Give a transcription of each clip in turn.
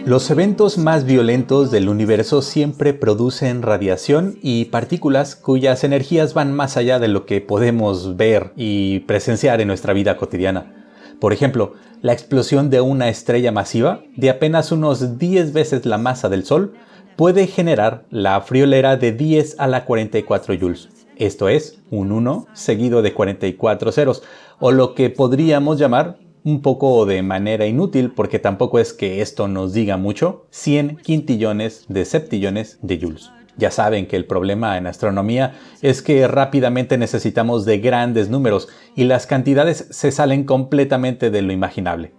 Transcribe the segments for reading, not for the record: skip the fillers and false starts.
Los eventos más violentos del universo siempre producen radiación y partículas cuyas energías van más allá de lo que podemos ver y presenciar en nuestra vida cotidiana. Por ejemplo, la explosión de una estrella masiva, de apenas unos 10 veces la masa del Sol, puede generar la friolera de 10 a la 44 joules. Esto es, un 1 seguido de 44 ceros, o lo que podríamos llamar, un poco de manera inútil porque tampoco es que esto nos diga mucho, 100 quintillones de septillones de joules. Ya saben que el problema en astronomía es que rápidamente necesitamos de grandes números y las cantidades se salen completamente de lo imaginable.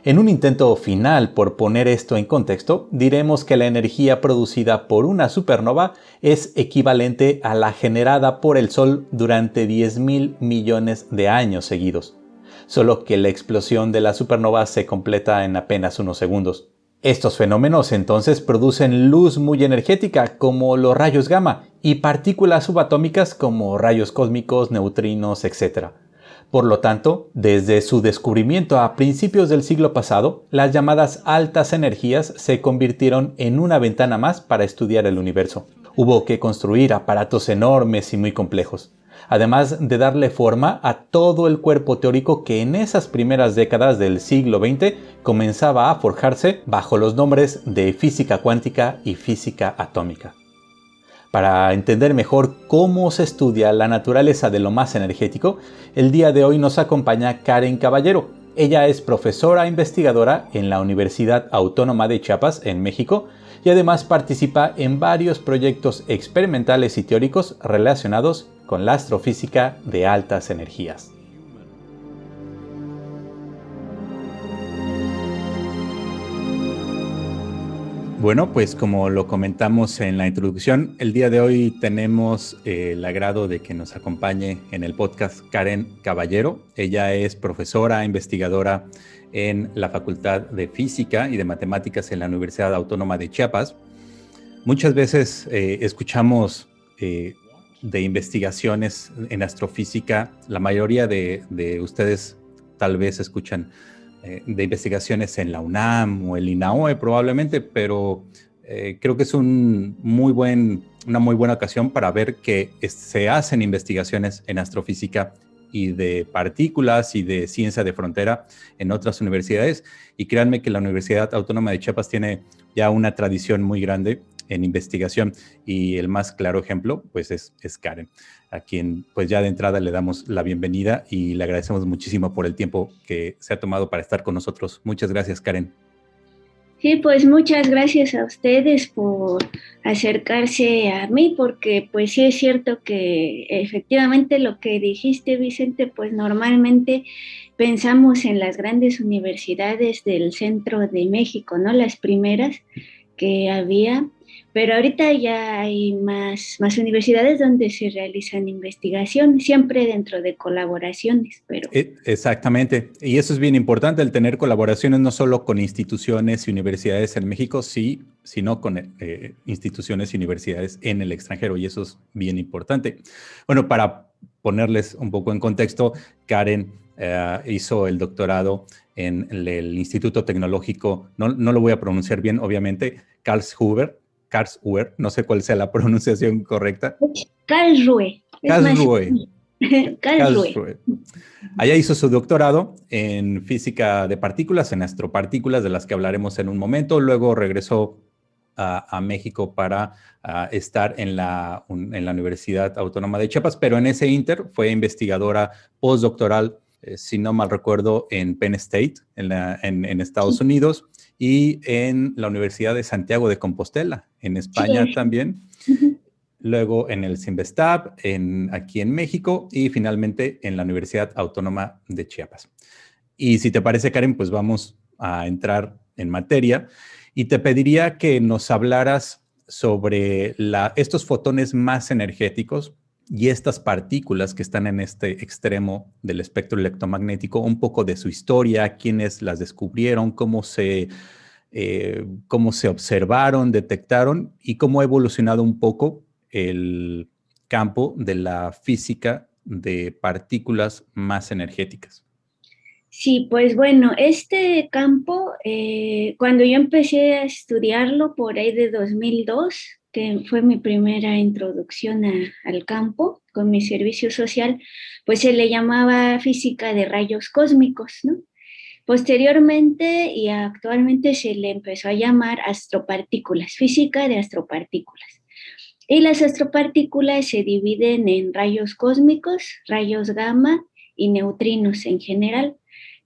En un intento final por poner esto en contexto, diremos que la energía producida por una supernova es equivalente a la generada por el Sol durante 10.000 millones de años seguidos. Solo que la explosión de la supernova se completa en apenas unos segundos. Estos fenómenos entonces producen luz muy energética como los rayos gamma y partículas subatómicas como rayos cósmicos, neutrinos, etc. Por lo tanto, desde su descubrimiento a principios del siglo pasado, las llamadas altas energías se convirtieron en una ventana más para estudiar el universo. Hubo que construir aparatos enormes y muy complejos, además de darle forma a todo el cuerpo teórico que en esas primeras décadas del siglo XX comenzaba a forjarse bajo los nombres de física cuántica y física atómica. Para entender mejor cómo se estudia la naturaleza de lo más energético, el día de hoy nos acompaña Karen Caballero. Ella es profesora investigadora en la Universidad Autónoma de Chiapas, en México, y además participa en varios proyectos experimentales y teóricos relacionados con la astrofísica de altas energías. Bueno, pues como lo comentamos en la introducción, el día de hoy tenemos el agrado de que nos acompañe en el podcast Karen Caballero. Ella es profesora investigadora en la Facultad de Física y de Matemáticas en la Universidad Autónoma de Chiapas. Muchas veces escuchamos de investigaciones en astrofísica. La mayoría de ustedes tal vez escuchan de investigaciones en la UNAM o el INAOE probablemente, pero creo que es una muy buena ocasión para ver que se hacen investigaciones en astrofísica y de partículas y de ciencia de frontera en otras universidades. Y créanme que la Universidad Autónoma de Chiapas tiene ya una tradición muy grande en investigación y el más claro ejemplo pues es Karen, a quien pues ya de entrada le damos la bienvenida y le agradecemos muchísimo por el tiempo que se ha tomado para estar con nosotros. Muchas gracias, Karen. Sí, pues muchas gracias a ustedes por acercarse a mí, porque pues sí es cierto que efectivamente lo que dijiste, Vicente, pues normalmente pensamos en las grandes universidades del centro de México, ¿no? Las primeras que había, pero ahorita ya hay más universidades donde se realizan investigación, siempre dentro de colaboraciones, pero Exactamente, y eso es bien importante, el tener colaboraciones no solo con instituciones y universidades en México, sí, sino con instituciones y universidades en el extranjero, y eso es bien importante. Bueno, para ponerles un poco en contexto, Karen hizo el doctorado en el Instituto Tecnológico, no lo voy a pronunciar bien, obviamente, Karlsruhe, no sé cuál sea la pronunciación correcta. Karlsruhe, es más, Karlsruhe. Karlsruhe. Karlsruhe. Allá hizo su doctorado en física de partículas, en astropartículas, de las que hablaremos en un momento. Luego regresó a México para estar en la Universidad Autónoma de Chiapas, pero en ese inter fue investigadora postdoctoral, si no mal recuerdo, en Penn State, en Estados Unidos, y en la Universidad de Santiago de Compostela, en España Sí. también. Luego en el CIMBESTAB, aquí en México, y finalmente en la Universidad Autónoma de Chiapas. Y si te parece, Karen, pues vamos a entrar en materia y te pediría que nos hablaras sobre estos fotones más energéticos y estas partículas que están en este extremo del espectro electromagnético, un poco de su historia, quiénes las descubrieron, cómo se observaron, detectaron y cómo ha evolucionado un poco el campo de la física de partículas más energéticas. Sí, pues bueno, este campo, cuando yo empecé a estudiarlo por ahí de 2002, que fue mi primera introducción al campo con mi servicio social, pues se le llamaba física de rayos cósmicos, ¿no? Posteriormente y actualmente se le empezó a llamar astropartículas, física de astropartículas. Y las astropartículas se dividen en rayos cósmicos, rayos gamma y neutrinos en general.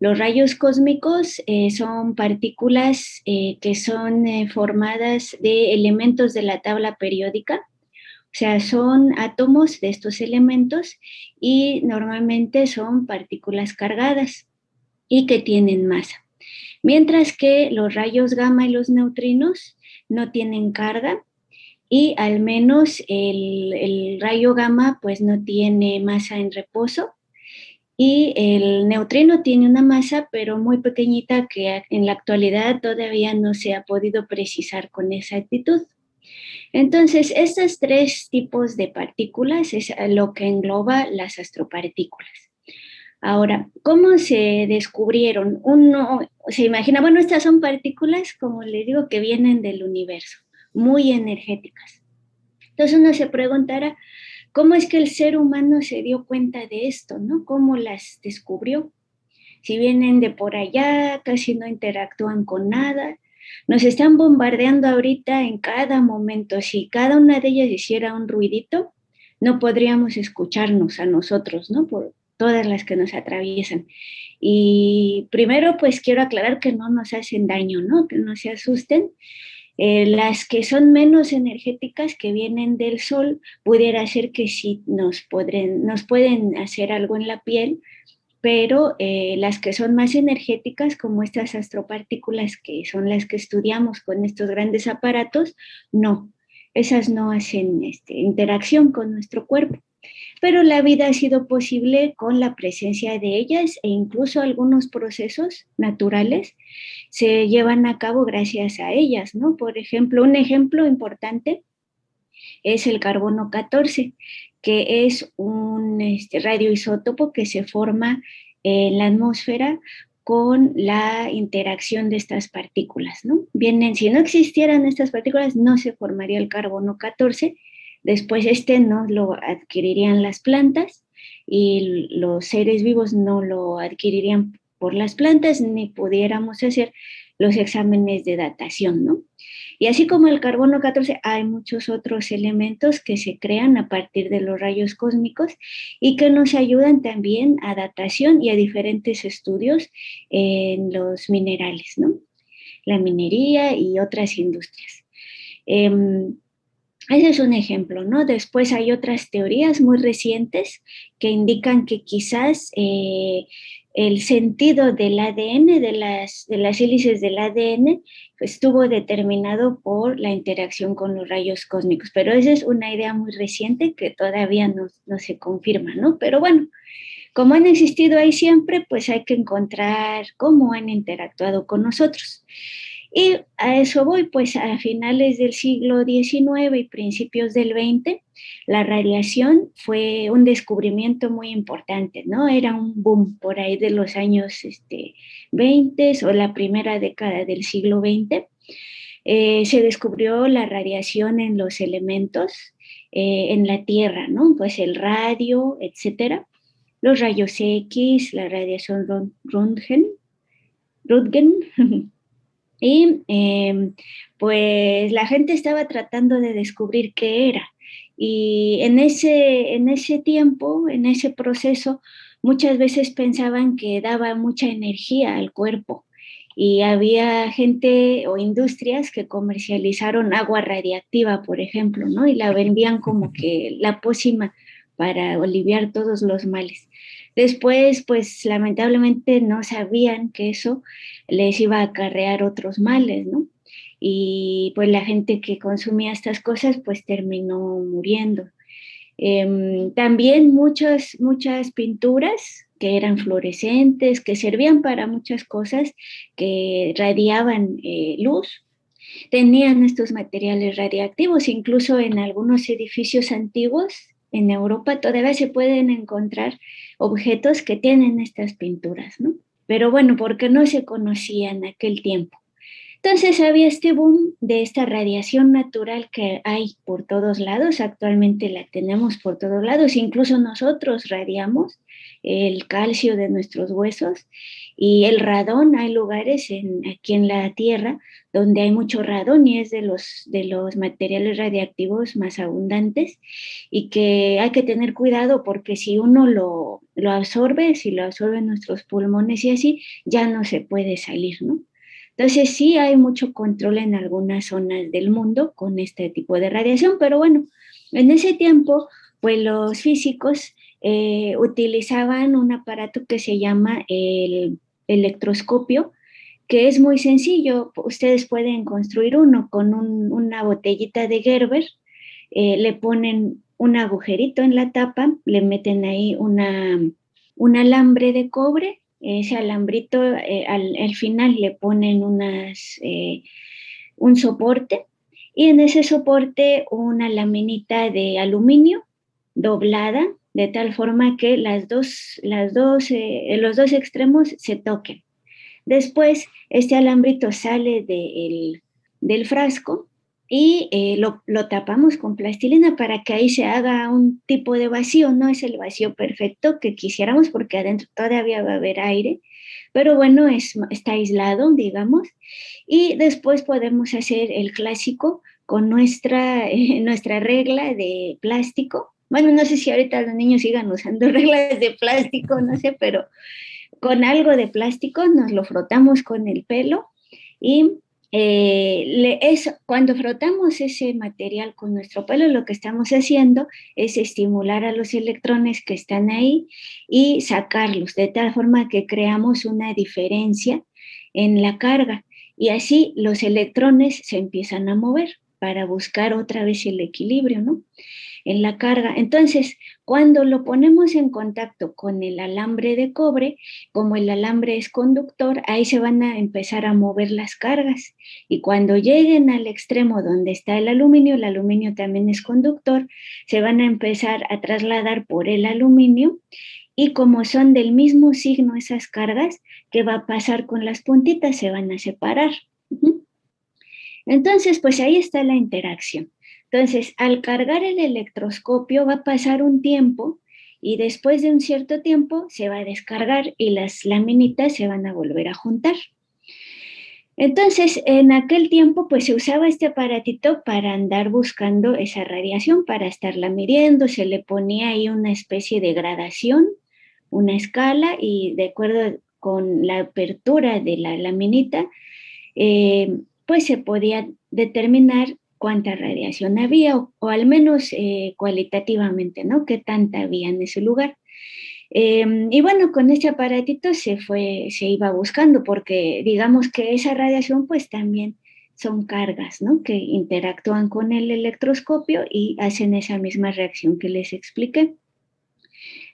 Los rayos cósmicos son partículas que son formadas de elementos de la tabla periódica, o sea, son átomos de estos elementos y normalmente son partículas cargadas y que tienen masa. Mientras que los rayos gamma y los neutrinos no tienen carga y al menos el rayo gamma pues no tiene masa en reposo y el neutrino tiene una masa pero muy pequeñita que en la actualidad todavía no se ha podido precisar con exactitud. Entonces, estos tres tipos de partículas es lo que engloba las astropartículas. Ahora, ¿cómo se descubrieron? Uno se imagina, bueno, estas son partículas, como les digo, que vienen del universo, muy energéticas. Entonces uno se preguntará, ¿cómo es que el ser humano se dio cuenta de esto, no? ¿Cómo las descubrió? Si vienen de por allá, casi no interactúan con nada. Nos están bombardeando ahorita en cada momento. Si cada una de ellas hiciera un ruidito, no podríamos escucharnos a nosotros, ¿no? Por todas las que nos atraviesan. Y primero, pues quiero aclarar que no nos hacen daño, ¿no? Que no se asusten. Las que son menos energéticas, que vienen del sol, pudiera ser que sí nos pueden hacer algo en la piel, pero las que son más energéticas, como estas astropartículas que son las que estudiamos con estos grandes aparatos, no, esas no hacen interacción con nuestro cuerpo. Pero la vida ha sido posible con la presencia de ellas e incluso algunos procesos naturales se llevan a cabo gracias a ellas, ¿no? Por ejemplo, un ejemplo importante es el carbono 14, que es un radioisótopo que se forma en la atmósfera con la interacción de estas partículas, ¿no? Vienen, si no existieran estas partículas, no se formaría el carbono 14, después no lo adquirirían las plantas y los seres vivos no lo adquirirían por las plantas, ni pudiéramos hacer los exámenes de datación, ¿no? Y así como el carbono 14, hay muchos otros elementos que se crean a partir de los rayos cósmicos y que nos ayudan también a datación y a diferentes estudios en los minerales, ¿no? La minería y otras industrias. Ese es un ejemplo, ¿no? Después hay otras teorías muy recientes que indican que quizás el sentido del ADN, de las hélices del ADN, estuvo determinado por la interacción con los rayos cósmicos. Pero esa es una idea muy reciente que todavía no se confirma, ¿no? Pero bueno, como han existido ahí siempre, pues hay que encontrar cómo han interactuado con nosotros. Y a eso voy, pues a finales del siglo XIX y principios del XX, la radiación fue un descubrimiento muy importante, ¿no? Era un boom por ahí de los años 20 o la primera década del siglo XX. Se descubrió la radiación en los elementos en la Tierra, ¿no? Pues el radio, etcétera, los rayos X, la radiación Röntgen. Y pues la gente estaba tratando de descubrir qué era. Y en ese tiempo, en ese proceso, muchas veces pensaban que daba mucha energía al cuerpo. Y había gente o industrias que comercializaron agua radiactiva, por ejemplo, ¿no? Y la vendían como que la pócima para aliviar todos los males. Después, pues lamentablemente no sabían que eso les iba a acarrear otros males, ¿no? Y pues la gente que consumía estas cosas pues terminó muriendo. También muchas pinturas que eran fluorescentes, que servían para muchas cosas, que radiaban luz, tenían estos materiales radiactivos. Incluso en algunos edificios antiguos en Europa todavía se pueden encontrar objetos que tienen estas pinturas, ¿no? pero bueno, porque no se conocía en aquel tiempo. Entonces había este boom de esta radiación natural que hay por todos lados, actualmente la tenemos por todos lados, incluso nosotros radiamos el calcio de nuestros huesos y el radón. Hay lugares aquí en la Tierra donde hay mucho radón y es de los materiales radiactivos más abundantes y que hay que tener cuidado porque si uno lo absorbe, si lo absorben nuestros pulmones y así, ya no se puede salir, ¿no? Entonces sí hay mucho control en algunas zonas del mundo con este tipo de radiación, pero bueno, en ese tiempo, pues los físicos utilizaban un aparato que se llama el electroscopio, que es muy sencillo. Ustedes pueden construir uno con una botellita de Gerber, le ponen un agujerito en la tapa, le meten ahí un alambre de cobre. Ese alambrito, al final le ponen un soporte y en ese soporte una laminita de aluminio doblada de tal forma que los dos extremos se toquen. Después, este alambrito sale del frasco y lo tapamos con plastilina para que ahí se haga un tipo de vacío. No es el vacío perfecto que quisiéramos porque adentro todavía va a haber aire, pero bueno, está aislado, digamos. Y después podemos hacer el clásico con nuestra regla de plástico. Bueno, no sé si ahorita los niños sigan usando reglas de plástico, no sé, pero con algo de plástico nos lo frotamos con el pelo y cuando frotamos ese material con nuestro pelo, lo que estamos haciendo es estimular a los electrones que están ahí y sacarlos, de tal forma que creamos una diferencia en la carga. Y así los electrones se empiezan a mover para buscar otra vez el equilibrio, ¿no? En la carga. Entonces, cuando lo ponemos en contacto con el alambre de cobre, como el alambre es conductor, ahí se van a empezar a mover las cargas. Y cuando lleguen al extremo donde está el aluminio también es conductor, se van a empezar a trasladar por el aluminio y como son del mismo signo esas cargas, ¿qué va a pasar con las puntitas? Se van a separar. Entonces, pues ahí está la interacción. Entonces, al cargar el electroscopio va a pasar un tiempo y después de un cierto tiempo se va a descargar y las laminitas se van a volver a juntar. Entonces, en aquel tiempo, pues se usaba este aparatito para andar buscando esa radiación, para estarla midiendo, se le ponía ahí una especie de gradación, una escala, y de acuerdo con la apertura de la laminita, pues se podía determinar cuánta radiación había, o al menos cualitativamente, ¿no? Qué tanta había en ese lugar. Y bueno, con este aparatito se iba buscando, porque digamos que esa radiación pues también son cargas, ¿no? Que interactúan con el electroscopio y hacen esa misma reacción que les expliqué.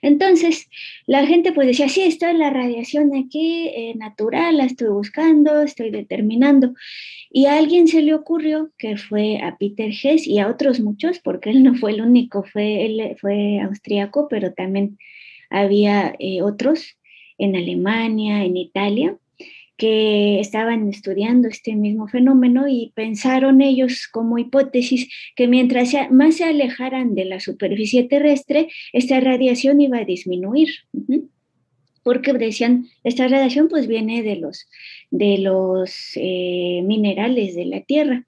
Entonces, la gente pues decía, sí, está la radiación aquí, natural, la estoy buscando, estoy determinando. Y a alguien se le ocurrió, que fue a Peter Hess y a otros muchos, porque él no fue el único, él fue austríaco, pero también había otros en Alemania, en Italia, que estaban estudiando este mismo fenómeno y pensaron ellos como hipótesis que mientras más se alejaran de la superficie terrestre, esta radiación iba a disminuir. Porque decían, esta radiación pues viene de los minerales de la Tierra.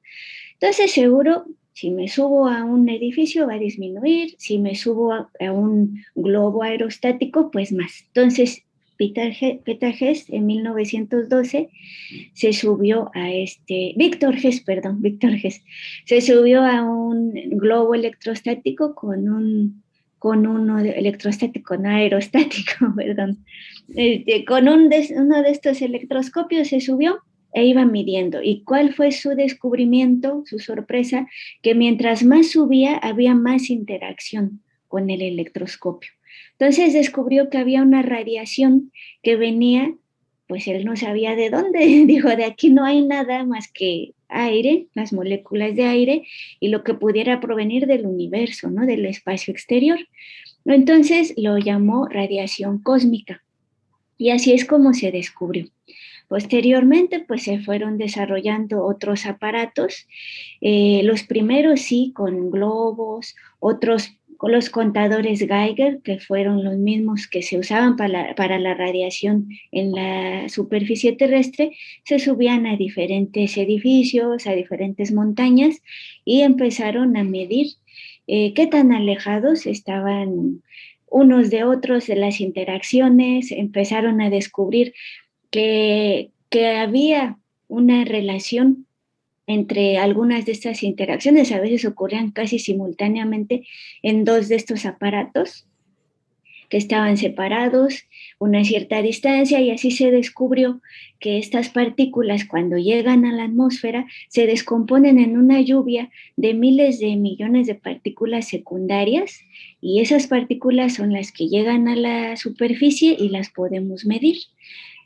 Entonces seguro, si me subo a un edificio va a disminuir, si me subo a un globo aerostático, pues más. Entonces, Peter Hess en 1912 se subió Víctor Hess, se subió a un globo electrostático con uno electrostático, no aerostático, perdón. Con uno de estos electroscopios se subió e iba midiendo. ¿Y cuál fue su descubrimiento, su sorpresa? Que mientras más subía, había más interacción con el electroscopio. Entonces descubrió que había una radiación que venía, pues él no sabía de dónde, dijo, de aquí no hay nada más que aire, las moléculas de aire, y lo que pudiera provenir del universo, ¿no? Del espacio exterior. Entonces lo llamó radiación cósmica. Y así es como se descubrió. Posteriormente, pues se fueron desarrollando otros aparatos, los primeros sí con globos, otros con los contadores Geiger, que fueron los mismos que se usaban para la radiación en la superficie terrestre, se subían a diferentes edificios, a diferentes montañas y empezaron a medir qué tan alejados estaban unos de otros de las interacciones, empezaron a descubrir que había una relación entre algunas de estas interacciones, a veces ocurrían casi simultáneamente en dos de estos aparatos que estaban separados una cierta distancia y así se descubrió que estas partículas cuando llegan a la atmósfera se descomponen en una lluvia de miles de millones de partículas secundarias y esas partículas son las que llegan a la superficie y las podemos medir.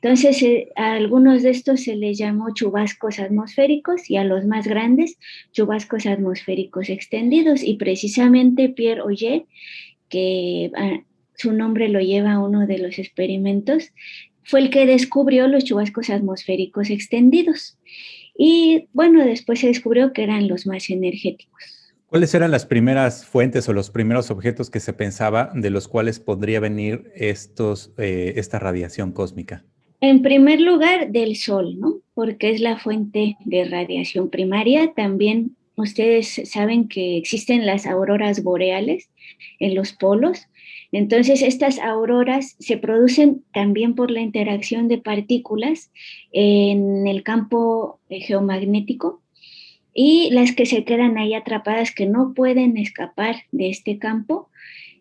Entonces, a algunos de estos se les llamó chubascos atmosféricos y a los más grandes, chubascos atmosféricos extendidos. Y precisamente Pierre Auger, que su nombre lo lleva uno de los experimentos, fue el que descubrió los chubascos atmosféricos extendidos. Y bueno, después se descubrió que eran los más energéticos. ¿Cuáles eran las primeras fuentes o los primeros objetos que se pensaba de los cuales podría venir esta radiación cósmica? En primer lugar, del Sol, ¿no? Porque es la fuente de radiación primaria. También ustedes saben que existen las auroras boreales en los polos. Entonces, estas auroras se producen también por la interacción de partículas en el campo geomagnético y las que se quedan ahí atrapadas, que no pueden escapar de este campo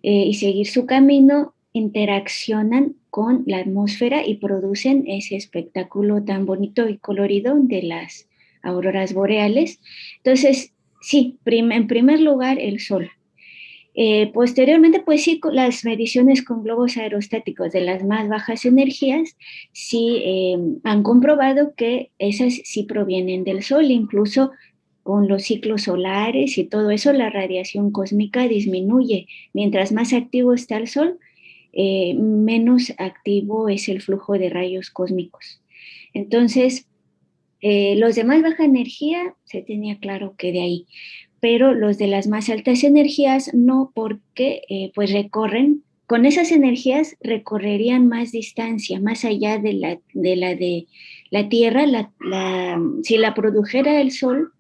y seguir su camino, interaccionan con la atmósfera y producen ese espectáculo tan bonito y colorido de las auroras boreales. Entonces, sí, en primer lugar, el Sol. Posteriormente, pues sí, las mediciones con globos aerostáticos de las más bajas energías sí han comprobado que esas sí provienen del Sol, incluso con los ciclos solares y todo eso, la radiación cósmica disminuye. Mientras más activo está el Sol, menos activo es el flujo de rayos cósmicos. Entonces, los de más baja energía se tenía claro que de ahí, pero los de las más altas energías no, porque pues recorren, con esas energías recorrerían más distancia, más allá de la Tierra. Si la produjera el Sol,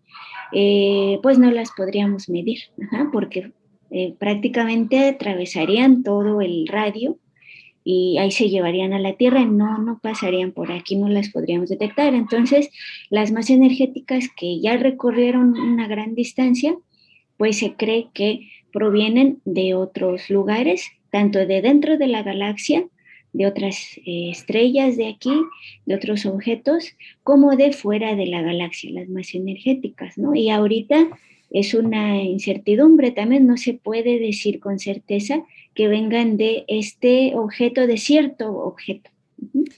pues no las podríamos medir, porque prácticamente atravesarían todo el radio y ahí se llevarían a la Tierra y no pasarían por aquí, no las podríamos detectar. Entonces, las más energéticas que ya recorrieron una gran distancia, pues se cree que provienen de otros lugares, tanto de dentro de la galaxia, de otras estrellas de aquí, de otros objetos, como de fuera de la galaxia, las más energéticas, ¿no? Y ahorita es una incertidumbre también, no se puede decir con certeza que vengan de este objeto, de cierto objeto.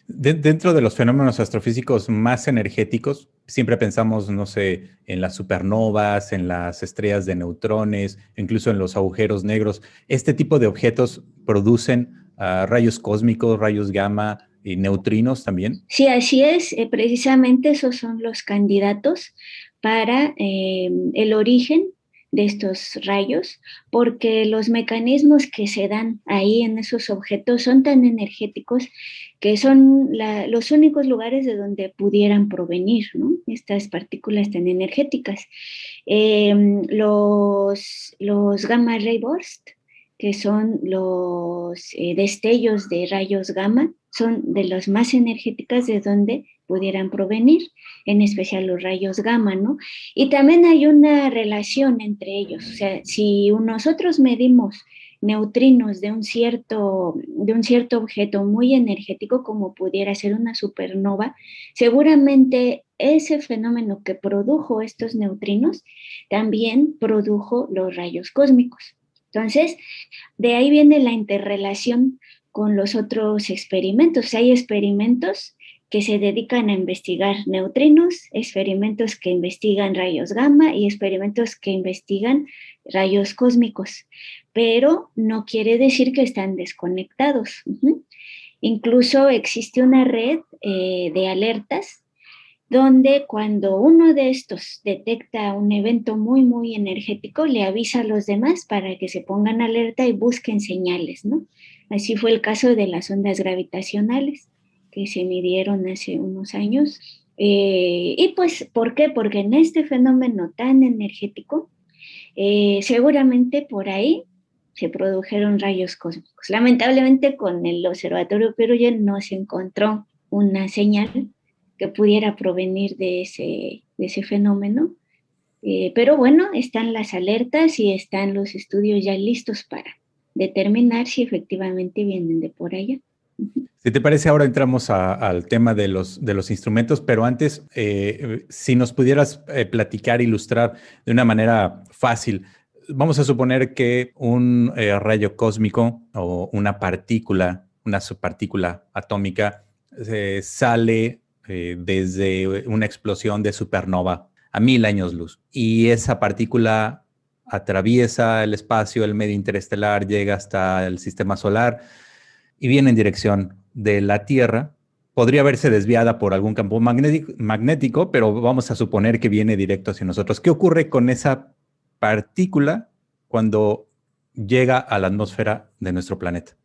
Dentro de los fenómenos astrofísicos más energéticos, siempre pensamos, no sé, en las supernovas, en las estrellas de neutrones, incluso en los agujeros negros. ¿Este tipo de objetos producen rayos cósmicos, rayos gamma y neutrinos también? Sí, así es. Precisamente esos son los candidatos para el origen de estos rayos, porque los mecanismos que se dan ahí en esos objetos son tan energéticos que son los únicos lugares de donde pudieran provenir, ¿no? Estas partículas tan energéticas. Los gamma ray burst, que son los destellos de rayos gamma, son de las más energéticas de donde pudieran provenir, en especial los rayos gamma, ¿no? Y también hay una relación entre ellos, o sea, si nosotros medimos neutrinos de un cierto objeto muy energético, como pudiera ser una supernova, seguramente ese fenómeno que produjo estos neutrinos también produjo los rayos cósmicos. Entonces, de ahí viene la interrelación con los otros experimentos. Hay experimentos que se dedican a investigar neutrinos, experimentos que investigan rayos gamma y experimentos que investigan rayos cósmicos, pero no quiere decir que están desconectados. Incluso existe una red de alertas donde cuando uno de estos detecta un evento muy, muy energético, le avisa a los demás para que se pongan alerta y busquen señales, ¿no? Así fue el caso de las ondas gravitacionales que se midieron hace unos años. Y pues, ¿por qué? Porque en este fenómeno tan energético, seguramente por ahí se produjeron rayos cósmicos. Lamentablemente con el observatorio Peruvian no se encontró una señal que pudiera provenir de ese fenómeno. Pero bueno, están las alertas y están los estudios ya listos para determinar si efectivamente vienen de por allá. Si te parece, ahora entramos al tema de los instrumentos, pero antes, si nos pudieras platicar, ilustrar de una manera fácil, vamos a suponer que un rayo cósmico o una partícula, una subpartícula atómica, sale desde una explosión de supernova a 1000 años luz y esa partícula atraviesa el espacio, el medio interestelar, llega hasta el sistema solar y viene en dirección de la Tierra. Podría verse desviada por algún campo magnético, pero vamos a suponer que viene directo hacia nosotros. ¿Qué ocurre con esa partícula cuando llega a la atmósfera de nuestro planeta?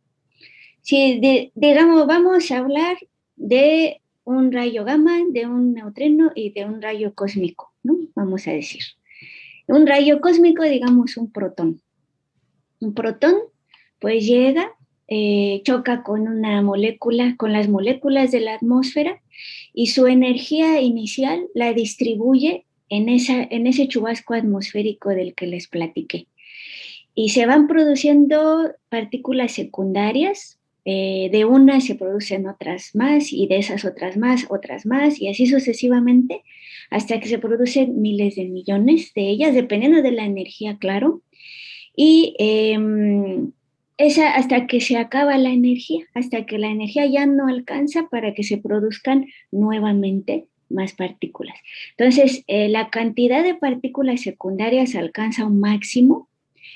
Sí, digamos, vamos a hablar de un rayo gamma, de un neutrino y de un rayo cósmico, ¿no? Vamos a decir. Un rayo cósmico, digamos, un protón. Un protón, pues llega, choca con una molécula, con las moléculas de la atmósfera y su energía inicial la distribuye en ese chubasco atmosférico del que les platiqué. Y se van produciendo partículas secundarias, de unas se producen otras más y de esas otras más y así sucesivamente hasta que se producen miles de millones de ellas, dependiendo de la energía, claro. Y esa hasta que se acaba la energía, hasta que la energía ya no alcanza para que se produzcan nuevamente más partículas. Entonces, la cantidad de partículas secundarias alcanza un máximo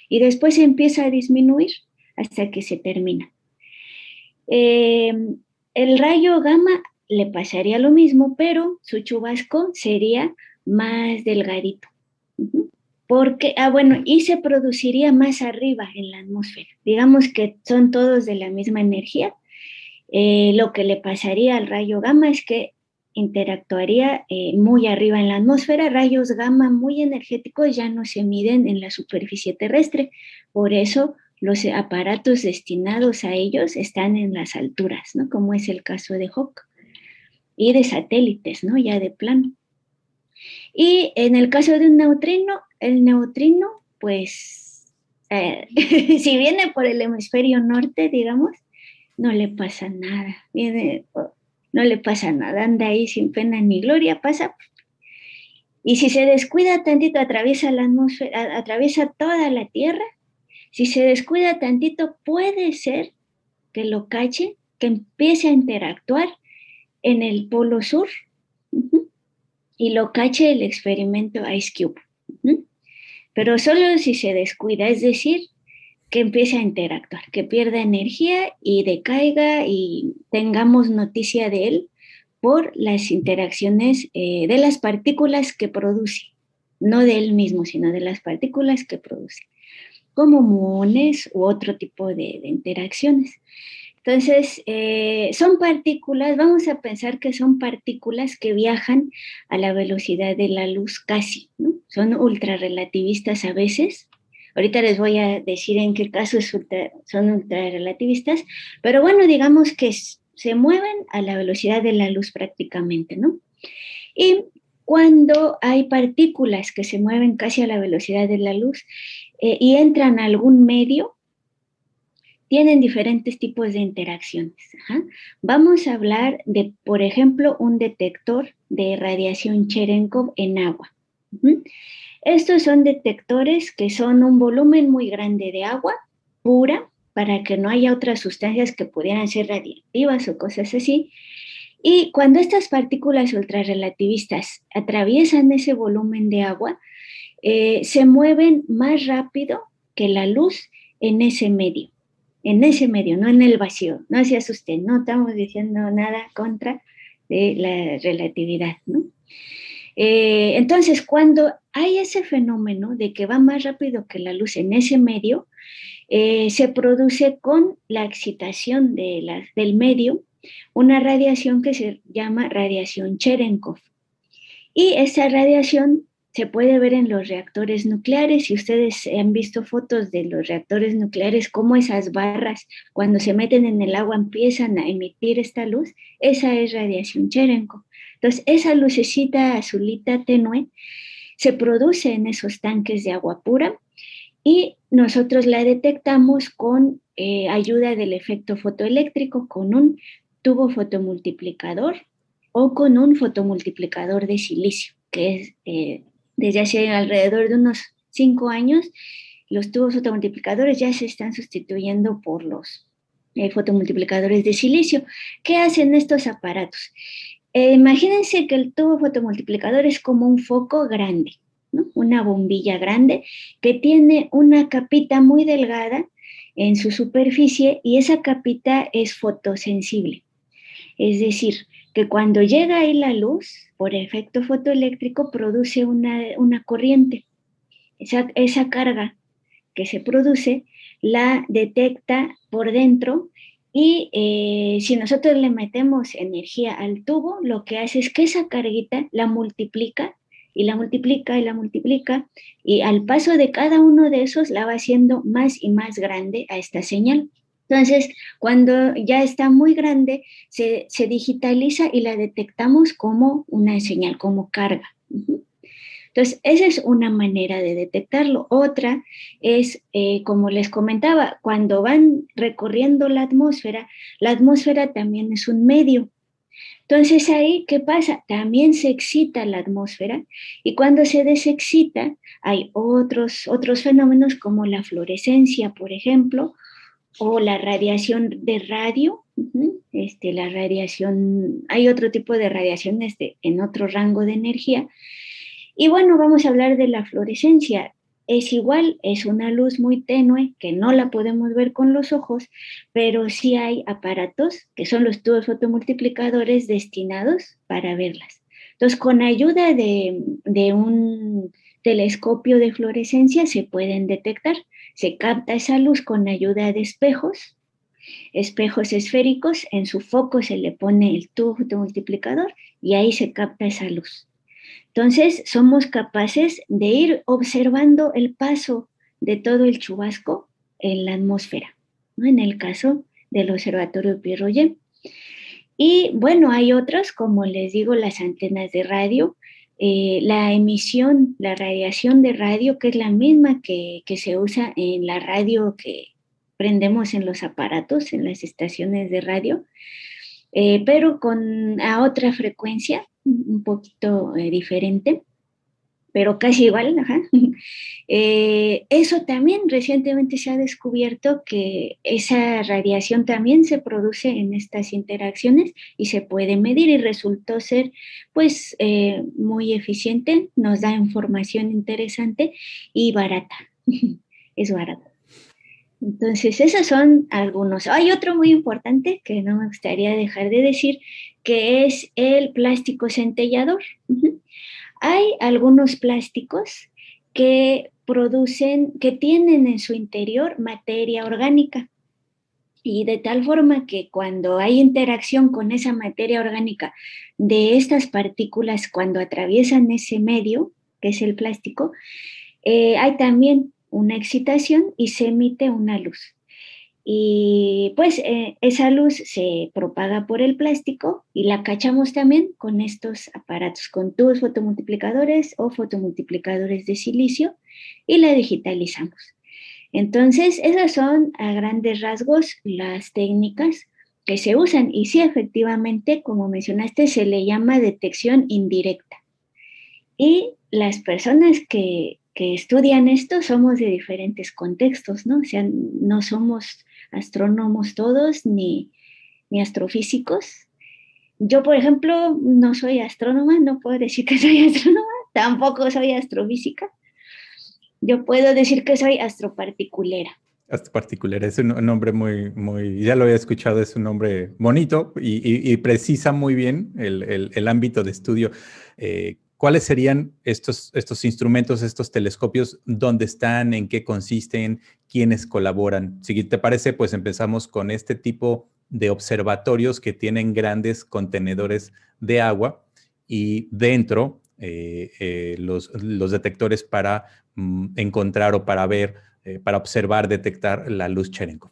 y después se empieza a disminuir hasta que se termina. Eh, el rayo gamma le pasaría lo mismo, pero su chubasco sería más delgadito. Porque, bueno, y se produciría más arriba en la atmósfera. Digamos que son todos de la misma energía. Lo que le pasaría al rayo gamma es que interactuaría muy arriba en la atmósfera. Rayos gamma muy energéticos ya no se miden en la superficie terrestre. Por eso los aparatos destinados a ellos están en las alturas, ¿no? Como es el caso de Hawk y de satélites, ¿no? Ya de plano. Y en el caso de un neutrino, el neutrino, pues, si viene por el hemisferio norte, digamos, no le pasa nada. No le pasa nada, anda ahí sin pena ni gloria, pasa. Y si se descuida tantito, atraviesa la atmósfera, atraviesa toda la Tierra. Si se descuida tantito, puede ser que lo cache, que empiece a interactuar en el polo sur. Uh-huh. Y lo cache el experimento Ice Cube. ¿Mm? Pero solo si se descuida, es decir, que empiece a interactuar, que pierda energía y decaiga y tengamos noticia de él por las interacciones de las partículas que produce, no de él mismo, sino de las partículas que produce, como muones u otro tipo de interacciones. Entonces, son partículas, vamos a pensar que son partículas que viajan a la velocidad de la luz casi, ¿no? Son ultrarrelativistas a veces. Ahorita les voy a decir en qué casos son ultrarrelativistas, pero bueno, digamos que se mueven a la velocidad de la luz prácticamente, ¿no? Y cuando hay partículas que se mueven casi a la velocidad de la luz y entran a algún medio, tienen diferentes tipos de interacciones. Ajá. Vamos a hablar de, por ejemplo, un detector de radiación Cherenkov en agua. Uh-huh. Estos son detectores que son un volumen muy grande de agua pura para que no haya otras sustancias que pudieran ser radiactivas o cosas así. Y cuando estas partículas ultrarrelativistas atraviesan ese volumen de agua, se mueven más rápido que la luz en ese medio. en ese medio, no en el vacío. No se asusten, no estamos diciendo nada contra de la relatividad, ¿no? Entonces, cuando hay ese fenómeno de que va más rápido que la luz en ese medio, se produce con la excitación del medio una radiación que se llama radiación Cherenkov. Y esa radiación se puede ver en los reactores nucleares. Si ustedes han visto fotos de los reactores nucleares, cómo esas barras, cuando se meten en el agua, empiezan a emitir esta luz, esa es radiación Cherenkov. Entonces, esa lucecita azulita tenue se produce en esos tanques de agua pura y nosotros la detectamos con ayuda del efecto fotoeléctrico, con un tubo fotomultiplicador o con un fotomultiplicador de silicio, que es desde hace alrededor de unos 5 años, los tubos fotomultiplicadores ya se están sustituyendo por los fotomultiplicadores de silicio. ¿Qué hacen estos aparatos? Imagínense que el tubo fotomultiplicador es como un foco grande, ¿no? Una bombilla grande que tiene una capita muy delgada en su superficie y esa capita es fotosensible. Es decir, que cuando llega ahí la luz, por efecto fotoeléctrico, produce una corriente. Esa carga que se produce la detecta por dentro y si nosotros le metemos energía al tubo, lo que hace es que esa carguita la multiplica y la multiplica y la multiplica y al paso de cada uno de esos la va haciendo más y más grande a esta señal. Entonces, cuando ya está muy grande, se digitaliza y la detectamos como una señal, como carga. Entonces, esa es una manera de detectarlo. Otra es, como les comentaba, cuando van recorriendo la atmósfera también es un medio. Entonces ahí, ¿qué pasa? También se excita la atmósfera y cuando se desexcita hay otros fenómenos como la fluorescencia, por ejemplo, o la radiación de radio. La radiación, hay otro tipo de radiaciones en otro rango de energía. Y bueno, vamos a hablar de la fluorescencia. Es igual, es una luz muy tenue que no la podemos ver con los ojos, pero sí hay aparatos que son los tubos fotomultiplicadores destinados para verlas. Entonces, con ayuda de un telescopio de fluorescencia se pueden detectar. Se capta esa luz con ayuda de espejos esféricos. En su foco se le pone el tubo fotomultiplicador y ahí se capta esa luz. Entonces, somos capaces de ir observando el paso de todo el chubasco en la atmósfera, ¿no? En el caso del Observatorio Pierre-Roger. Y bueno, hay otros, como les digo, las antenas de radio, la emisión, la radiación de radio, que es la misma que se usa en la radio que prendemos en los aparatos, en las estaciones de radio, pero a otra frecuencia, un poquito diferente, pero casi igual, ajá. Eso también recientemente se ha descubierto que esa radiación también se produce en estas interacciones y se puede medir y resultó ser pues muy eficiente, nos da información interesante y barata, es barata. Entonces, esos son algunos. Hay otro muy importante que no me gustaría dejar de decir, que es el plástico centellador. Hay algunos plásticos que tienen en su interior materia orgánica. Y de tal forma que cuando hay interacción con esa materia orgánica de estas partículas, cuando atraviesan ese medio, que es el plástico, hay también una excitación y se emite una luz. Y pues esa luz se propaga por el plástico y la cachamos también con estos aparatos, con tubos fotomultiplicadores o fotomultiplicadores de silicio y la digitalizamos. Entonces, esas son a grandes rasgos las técnicas que se usan y sí, efectivamente, como mencionaste, se le llama detección indirecta. Y las personas que estudian esto somos de diferentes contextos, ¿no? O sea, no somos astrónomos todos ni astrofísicos. Yo, por ejemplo, no soy astrónoma, no puedo decir que soy astrónoma, tampoco soy astrofísica. Yo puedo decir que soy astroparticulera. Hasta particular, es un nombre muy, ya lo había escuchado, es un nombre bonito y precisa muy bien el ámbito de estudio. ¿Cuáles serían estos instrumentos, estos telescopios? ¿Dónde están? ¿En qué consisten? ¿Quiénes colaboran? Si te parece, pues empezamos con este tipo de observatorios que tienen grandes contenedores de agua y dentro los detectores para encontrar o para ver para observar, detectar la luz Cherenkov.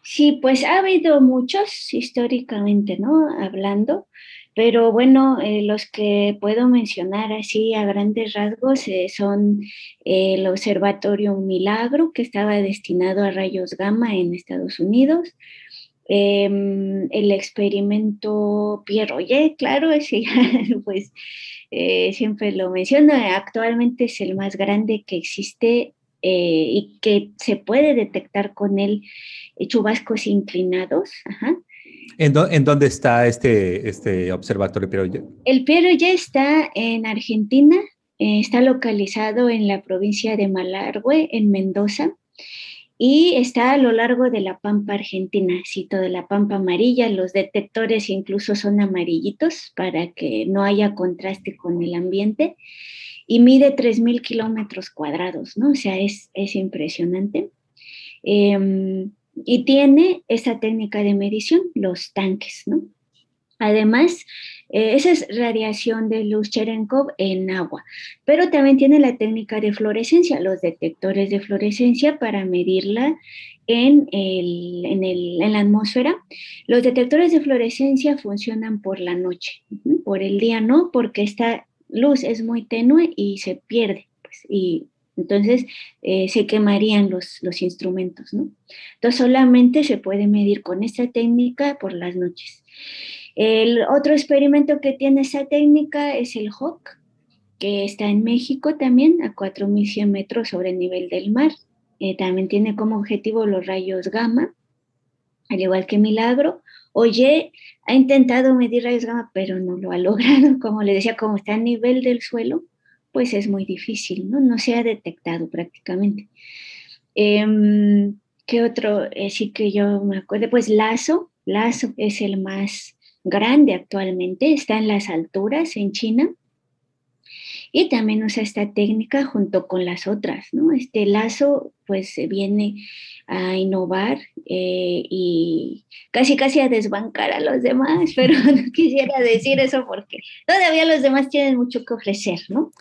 Sí, pues ha habido muchos históricamente, ¿no? Hablando, pero bueno, los que puedo mencionar así a grandes rasgos son el Observatorio Milagro, que estaba destinado a rayos gamma en Estados Unidos, el experimento Pierre-Roget, claro, ese pues siempre lo menciono, actualmente es el más grande que existe y que se puede detectar con él chubascos inclinados. Ajá. ¿En dónde está este observatorio? El Pierre-Roget está en Argentina, está localizado en la provincia de Malargüe, en Mendoza. Y está a lo largo de la pampa argentina, sí, toda la pampa amarilla, los detectores incluso son amarillitos para que no haya contraste con el ambiente y mide 3.000 kilómetros cuadrados, ¿no? O sea, es impresionante. Y tiene esa técnica de medición, los tanques, ¿no? Además, esa es radiación de luz Cherenkov en agua, pero también tiene la técnica de fluorescencia, los detectores de fluorescencia para medirla en la atmósfera. Los detectores de fluorescencia funcionan por la noche, por el día no, porque esta luz es muy tenue y se pierde, pues, y entonces se quemarían los instrumentos, ¿no? Entonces solamente se puede medir con esta técnica por las noches. El otro experimento que tiene esa técnica es el HAWC, que está en México también, a 4.100 metros sobre el nivel del mar. También tiene como objetivo los rayos gamma, al igual que Milagro. Oye, ha intentado medir rayos gamma, pero no lo ha logrado. Como le decía, como está a nivel del suelo, pues es muy difícil, ¿no? No se ha detectado prácticamente. ¿Qué otro? Sí que yo me acuerdo, pues Lazo es el más grande actualmente, está en las alturas en China y también usa esta técnica junto con las otras, ¿no? Este Lazo pues viene a innovar y casi casi a desbancar a los demás, pero no quisiera decir eso porque todavía los demás tienen mucho que ofrecer, ¿no?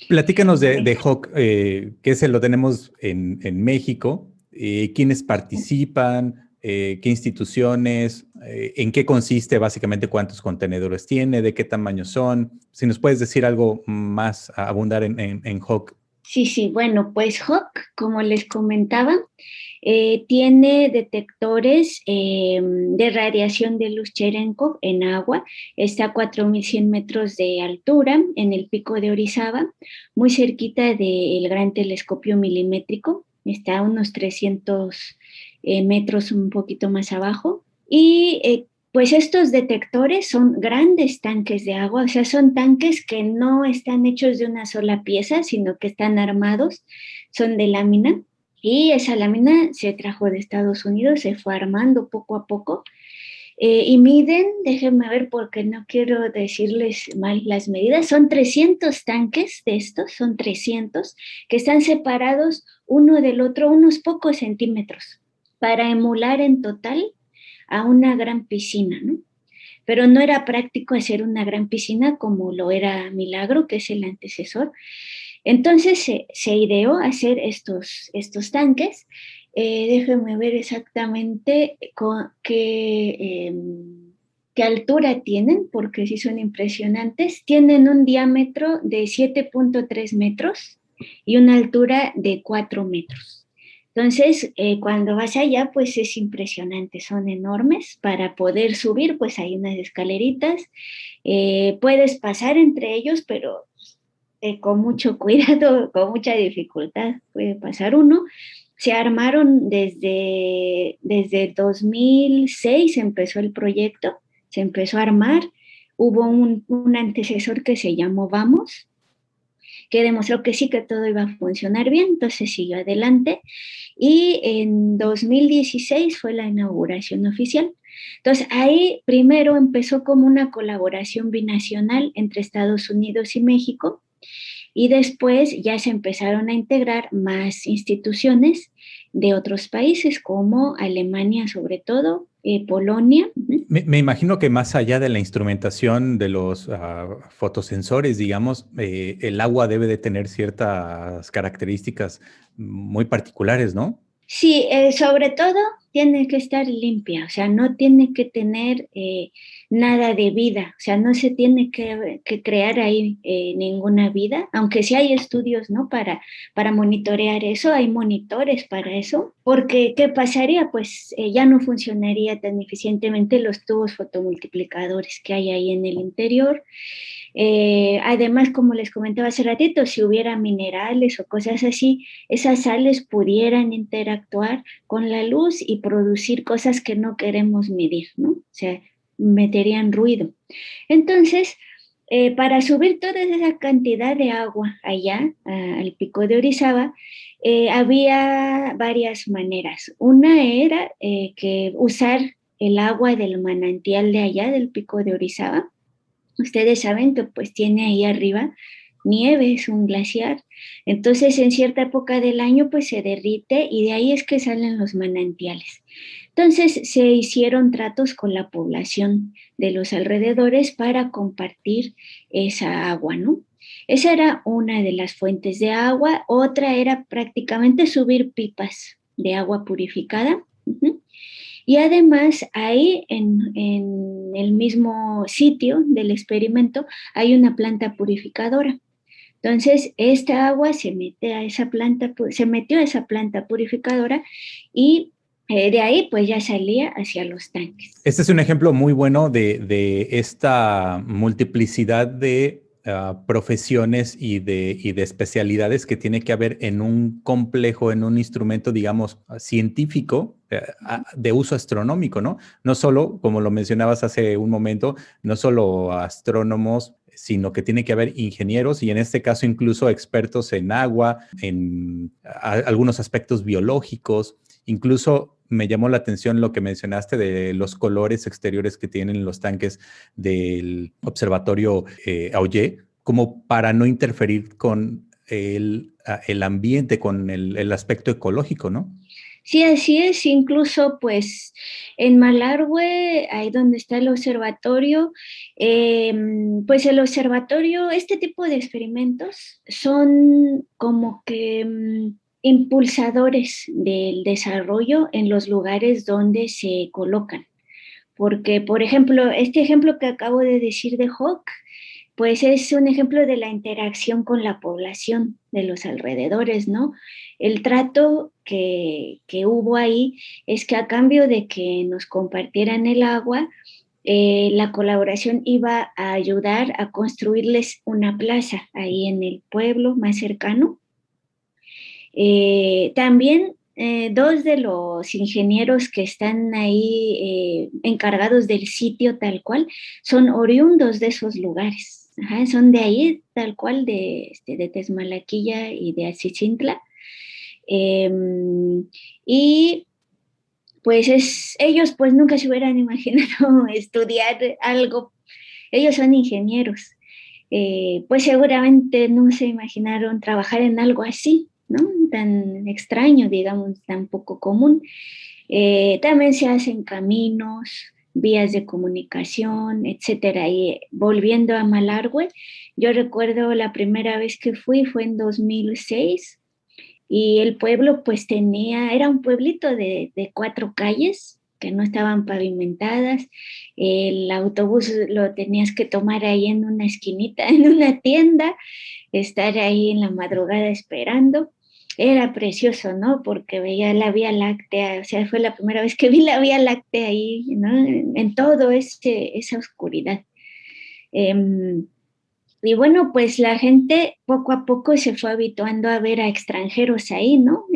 Platícanos de HAWC, que ese lo tenemos en México. ¿Quiénes participan? ¿Qué instituciones? ¿En qué consiste básicamente? ¿Cuántos contenedores tiene? ¿De qué tamaño son? Si nos puedes decir algo más, a abundar en HAWC. Sí, sí, bueno, pues Hawk, como les comentaba, tiene detectores de radiación de luz Cherenkov en agua, está a 4.100 metros de altura en el pico de Orizaba, muy cerquita del gran telescopio milimétrico, está a unos 300 metros un poquito más abajo. Y pues estos detectores son grandes tanques de agua, o sea, son tanques que no están hechos de una sola pieza, sino que están armados, son de lámina. Y esa lámina se trajo de Estados Unidos, se fue armando poco a poco. Y miden, déjenme ver porque no quiero decirles mal las medidas, son 300 tanques de estos, son 300, que están separados uno del otro unos pocos centímetros para emular en total a una gran piscina, ¿no? Pero no era práctico hacer una gran piscina como lo era Milagro, que es el antecesor. Entonces se ideó hacer estos tanques. Déjenme ver exactamente qué altura tienen, porque sí son impresionantes. Tienen un diámetro de 7.3 metros y una altura de 4 metros. Entonces, cuando vas allá, pues es impresionante, son enormes. Para poder subir, pues hay unas escaleritas. Puedes pasar entre ellos, pero con mucho cuidado, con mucha dificultad puede pasar uno. Se armaron desde 2006, empezó el proyecto, se empezó a armar. Hubo un antecesor que se llamó Vamos, que demostró que sí, que todo iba a funcionar bien, entonces siguió adelante y en 2016 fue la inauguración oficial. Entonces ahí primero empezó como una colaboración binacional entre Estados Unidos y México y después ya se empezaron a integrar más instituciones de otros países como Alemania sobre todo, Polonia. Me imagino que más allá de la instrumentación de los fotosensores, digamos, el agua debe de tener ciertas características muy particulares, ¿no? Sí, sobre todo tiene que estar limpia, o sea, no tiene que tener nada de vida, o sea, no se tiene que crear ahí ninguna vida, aunque sí hay estudios, ¿no? Para monitorear eso, hay monitores para eso, porque ¿qué pasaría? Pues ya no funcionaría tan eficientemente los tubos fotomultiplicadores que hay ahí en el interior. Además, como les comentaba hace ratito, si hubiera minerales o cosas así, esas sales pudieran interactuar con la luz y producir cosas que no queremos medir, ¿no? O sea, meterían ruido. Entonces, para subir toda esa cantidad de agua allá, al pico de Orizaba, había varias maneras. Una era que usar el agua del manantial de allá, del pico de Orizaba. Ustedes saben que pues tiene ahí arriba nieve, es un glaciar. Entonces en cierta época del año pues se derrite y de ahí es que salen los manantiales. Entonces se hicieron tratos con la población de los alrededores para compartir esa agua, ¿no? Esa era una de las fuentes de agua. Otra era prácticamente subir pipas de agua purificada. Uh-huh. Y además ahí en el mismo sitio del experimento hay una planta purificadora. Entonces, esta agua se mete a esa planta, se metió a esa planta purificadora y de ahí pues ya salía hacia los tanques. Este es un ejemplo muy bueno de esta multiplicidad de profesiones y de especialidades que tiene que haber en un complejo, en un instrumento, digamos, científico de uso astronómico, ¿no? No solo, como lo mencionabas hace un momento, no solo astrónomos, sino que tiene que haber ingenieros y en este caso incluso expertos en agua, en algunos aspectos biológicos. Incluso me llamó la atención lo que mencionaste de los colores exteriores que tienen los tanques del observatorio Auger, como para no interferir con el ambiente, con el aspecto ecológico, ¿no? Sí, así es, incluso pues en Malargüe, ahí donde está el observatorio, eh, pues el observatorio, este tipo de experimentos son como que impulsadores del desarrollo en los lugares donde se colocan. Porque, por ejemplo, este ejemplo que acabo de decir de Hawk, pues es un ejemplo de la interacción con la población de los alrededores, ¿no? El trato que hubo ahí es que a cambio de que nos compartieran el agua, la colaboración iba a ayudar a construirles una plaza ahí en el pueblo más cercano. También dos de los ingenieros que están ahí encargados del sitio tal cual son oriundos de esos lugares. Ajá, son de ahí tal cual, de Tesmalaquilla y de Achichintla. Eh, y pues ellos pues nunca se hubieran imaginado estudiar algo. Ellos son ingenieros. Pues seguramente no se imaginaron trabajar en algo así, ¿no? Tan extraño, digamos, tan poco común. También se hacen caminos, vías de comunicación, etcétera. Y volviendo a Malargüe, yo recuerdo la primera vez que fue en 2006 y el pueblo pues era un pueblito de 4 calles que no estaban pavimentadas. El autobús lo tenías que tomar ahí en una esquinita, en una tienda, estar ahí en la madrugada esperando. Era precioso, ¿no? Porque veía la Vía Láctea, o sea, fue la primera vez que vi la Vía Láctea ahí, ¿no? En todo esa oscuridad. Y bueno, pues la gente poco a poco se fue habituando a ver a extranjeros ahí, ¿no?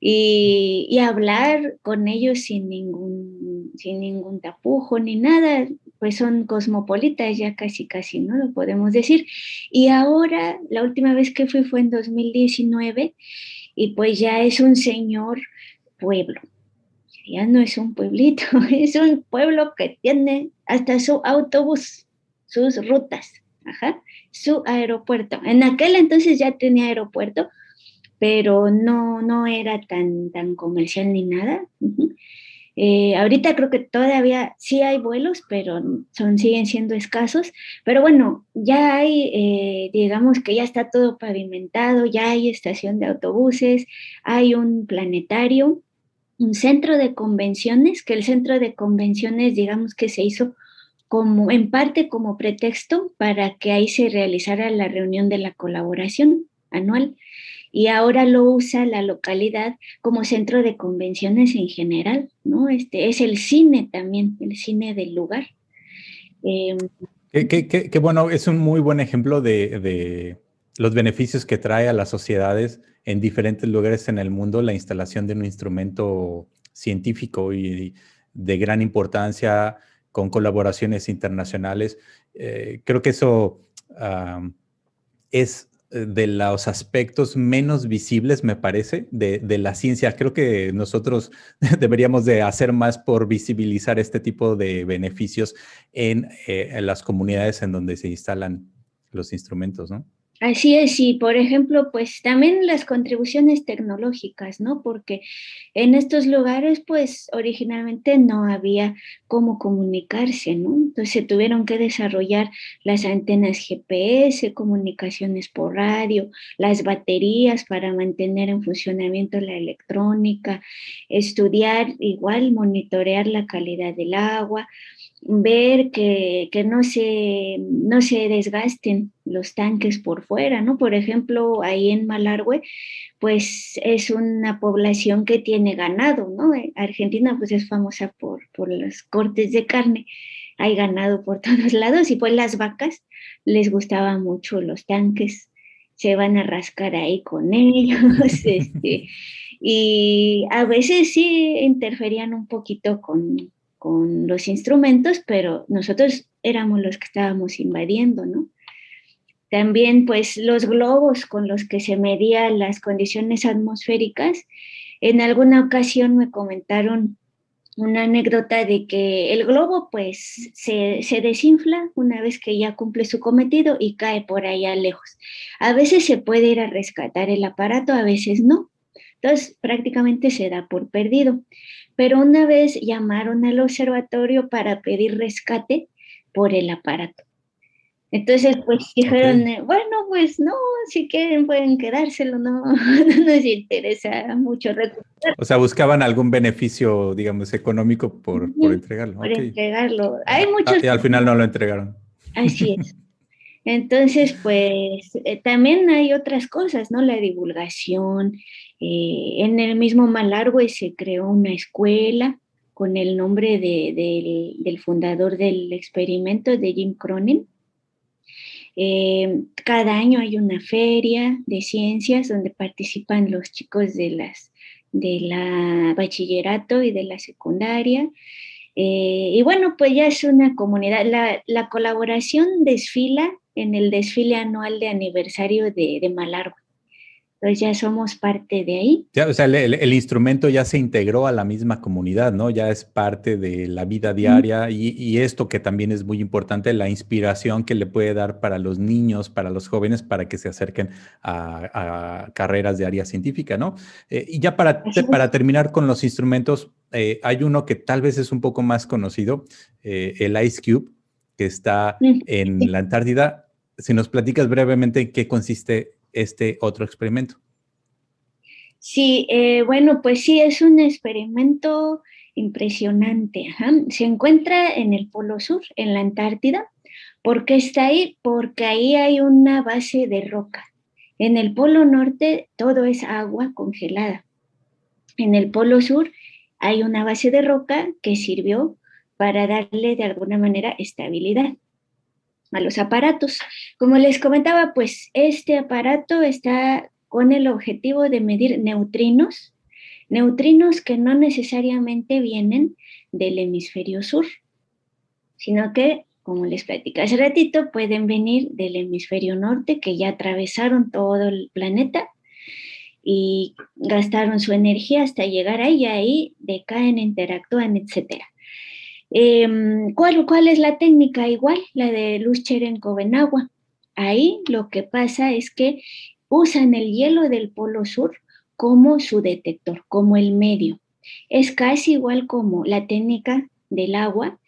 Y hablar con ellos sin ningún tapujo ni nada. pues son cosmopolitas, ya casi, casi, ¿no? Lo podemos decir. Y ahora, la última vez que fui fue en 2019 y pues ya es un señor pueblo. Ya no es un pueblito, es un pueblo que tiene hasta su autobús, sus rutas, ajá, su aeropuerto. En aquel entonces ya tenía aeropuerto, pero no era tan comercial ni nada. Uh-huh. Ahorita creo que todavía sí hay vuelos, pero siguen siendo escasos. Pero bueno, ya hay, digamos que ya está todo pavimentado, ya hay estación de autobuses, hay un planetario, un centro de convenciones, que el centro de convenciones, digamos que se hizo como en parte como pretexto para que ahí se realizara la reunión de la colaboración anual y ahora lo usa la localidad como centro de convenciones en general, ¿no? Es el cine también, el cine del lugar. Eh, Qué bueno, es un muy buen ejemplo de los beneficios que trae a las sociedades en diferentes lugares en el mundo la instalación de un instrumento científico y de gran importancia con colaboraciones internacionales. Creo que eso es de los aspectos menos visibles, me parece, de la ciencia. Creo que nosotros deberíamos de hacer más por visibilizar este tipo de beneficios en las comunidades en donde se instalan los instrumentos, ¿no? Así es, y por ejemplo, pues también las contribuciones tecnológicas, ¿no? Porque en estos lugares, pues originalmente no había cómo comunicarse, ¿no? Entonces se tuvieron que desarrollar las antenas GPS, comunicaciones por radio, las baterías para mantener en funcionamiento la electrónica, estudiar igual, monitorear la calidad del agua, ver que no se desgasten los tanques por fuera, ¿no? Por ejemplo, ahí en Malargüe, pues es una población que tiene ganado, ¿no? Argentina pues es famosa por los cortes de carne, hay ganado por todos lados y pues las vacas les gustaban mucho los tanques, se van a rascar ahí con ellos, y a veces sí interferían un poquito con los instrumentos, pero nosotros éramos los que estábamos invadiendo, ¿no? También, pues, los globos con los que se medían las condiciones atmosféricas. En alguna ocasión me comentaron una anécdota de que el globo, pues, se desinfla una vez que ya cumple su cometido y cae por allá lejos. A veces se puede ir a rescatar el aparato, a veces no. Entonces, prácticamente se da por perdido. Pero una vez llamaron al observatorio para pedir rescate por el aparato. Entonces, pues dijeron, Ok. bueno, pues no, si quieren pueden quedárselo, no, no nos interesa mucho recuperar O sea, buscaban algún beneficio, digamos, económico por entregarlo. por Ok. entregarlo. Hay muchos, Y al final no lo entregaron. así es. Entonces, pues también hay otras cosas, ¿no? La divulgación. En el mismo Malargüe se creó una escuela con el nombre del fundador del experimento, de Jim Cronin. Cada año hay una feria de ciencias donde participan los chicos de la bachillerato y de la secundaria. Y bueno, pues ya es una comunidad. La colaboración desfila en el desfile anual de aniversario de Malargüe. Entonces ya somos parte de ahí. Ya, o sea, el instrumento ya se integró a la misma comunidad, ¿no? Ya es parte de la vida diaria y esto que también es muy importante, la inspiración que le puede dar para los niños, para los jóvenes, para que se acerquen a carreras de área científica, ¿no? Y ya Así para terminar con los instrumentos, hay uno que tal vez es un poco más conocido, el Ice Cube, que está en es. la Antártida. Si nos platicas brevemente en qué consiste este otro experimento. Sí, bueno, pues sí, es un experimento impresionante. Ajá. Se encuentra en el Polo Sur, en la Antártida. ¿Por qué está ahí? Porque ahí hay una base de roca. En el Polo Norte todo es agua congelada. En el Polo Sur hay una base de roca que sirvió para darle de alguna manera estabilidad a los aparatos. Como les comentaba, pues este aparato está con el objetivo de medir neutrinos, neutrinos que no necesariamente vienen del hemisferio sur. sino que, como les platicé hace ratito, pueden venir del hemisferio norte, que ya atravesaron todo el planeta y gastaron su energía hasta llegar ahí, y ahí decaen, interactúan, etcétera. ¿Cuál es la técnica? Igual, la de luz Cherenkov en agua. Ahí lo que pasa es que usan el hielo del Polo Sur como su detector, como el medio. Es casi igual como la técnica del agua,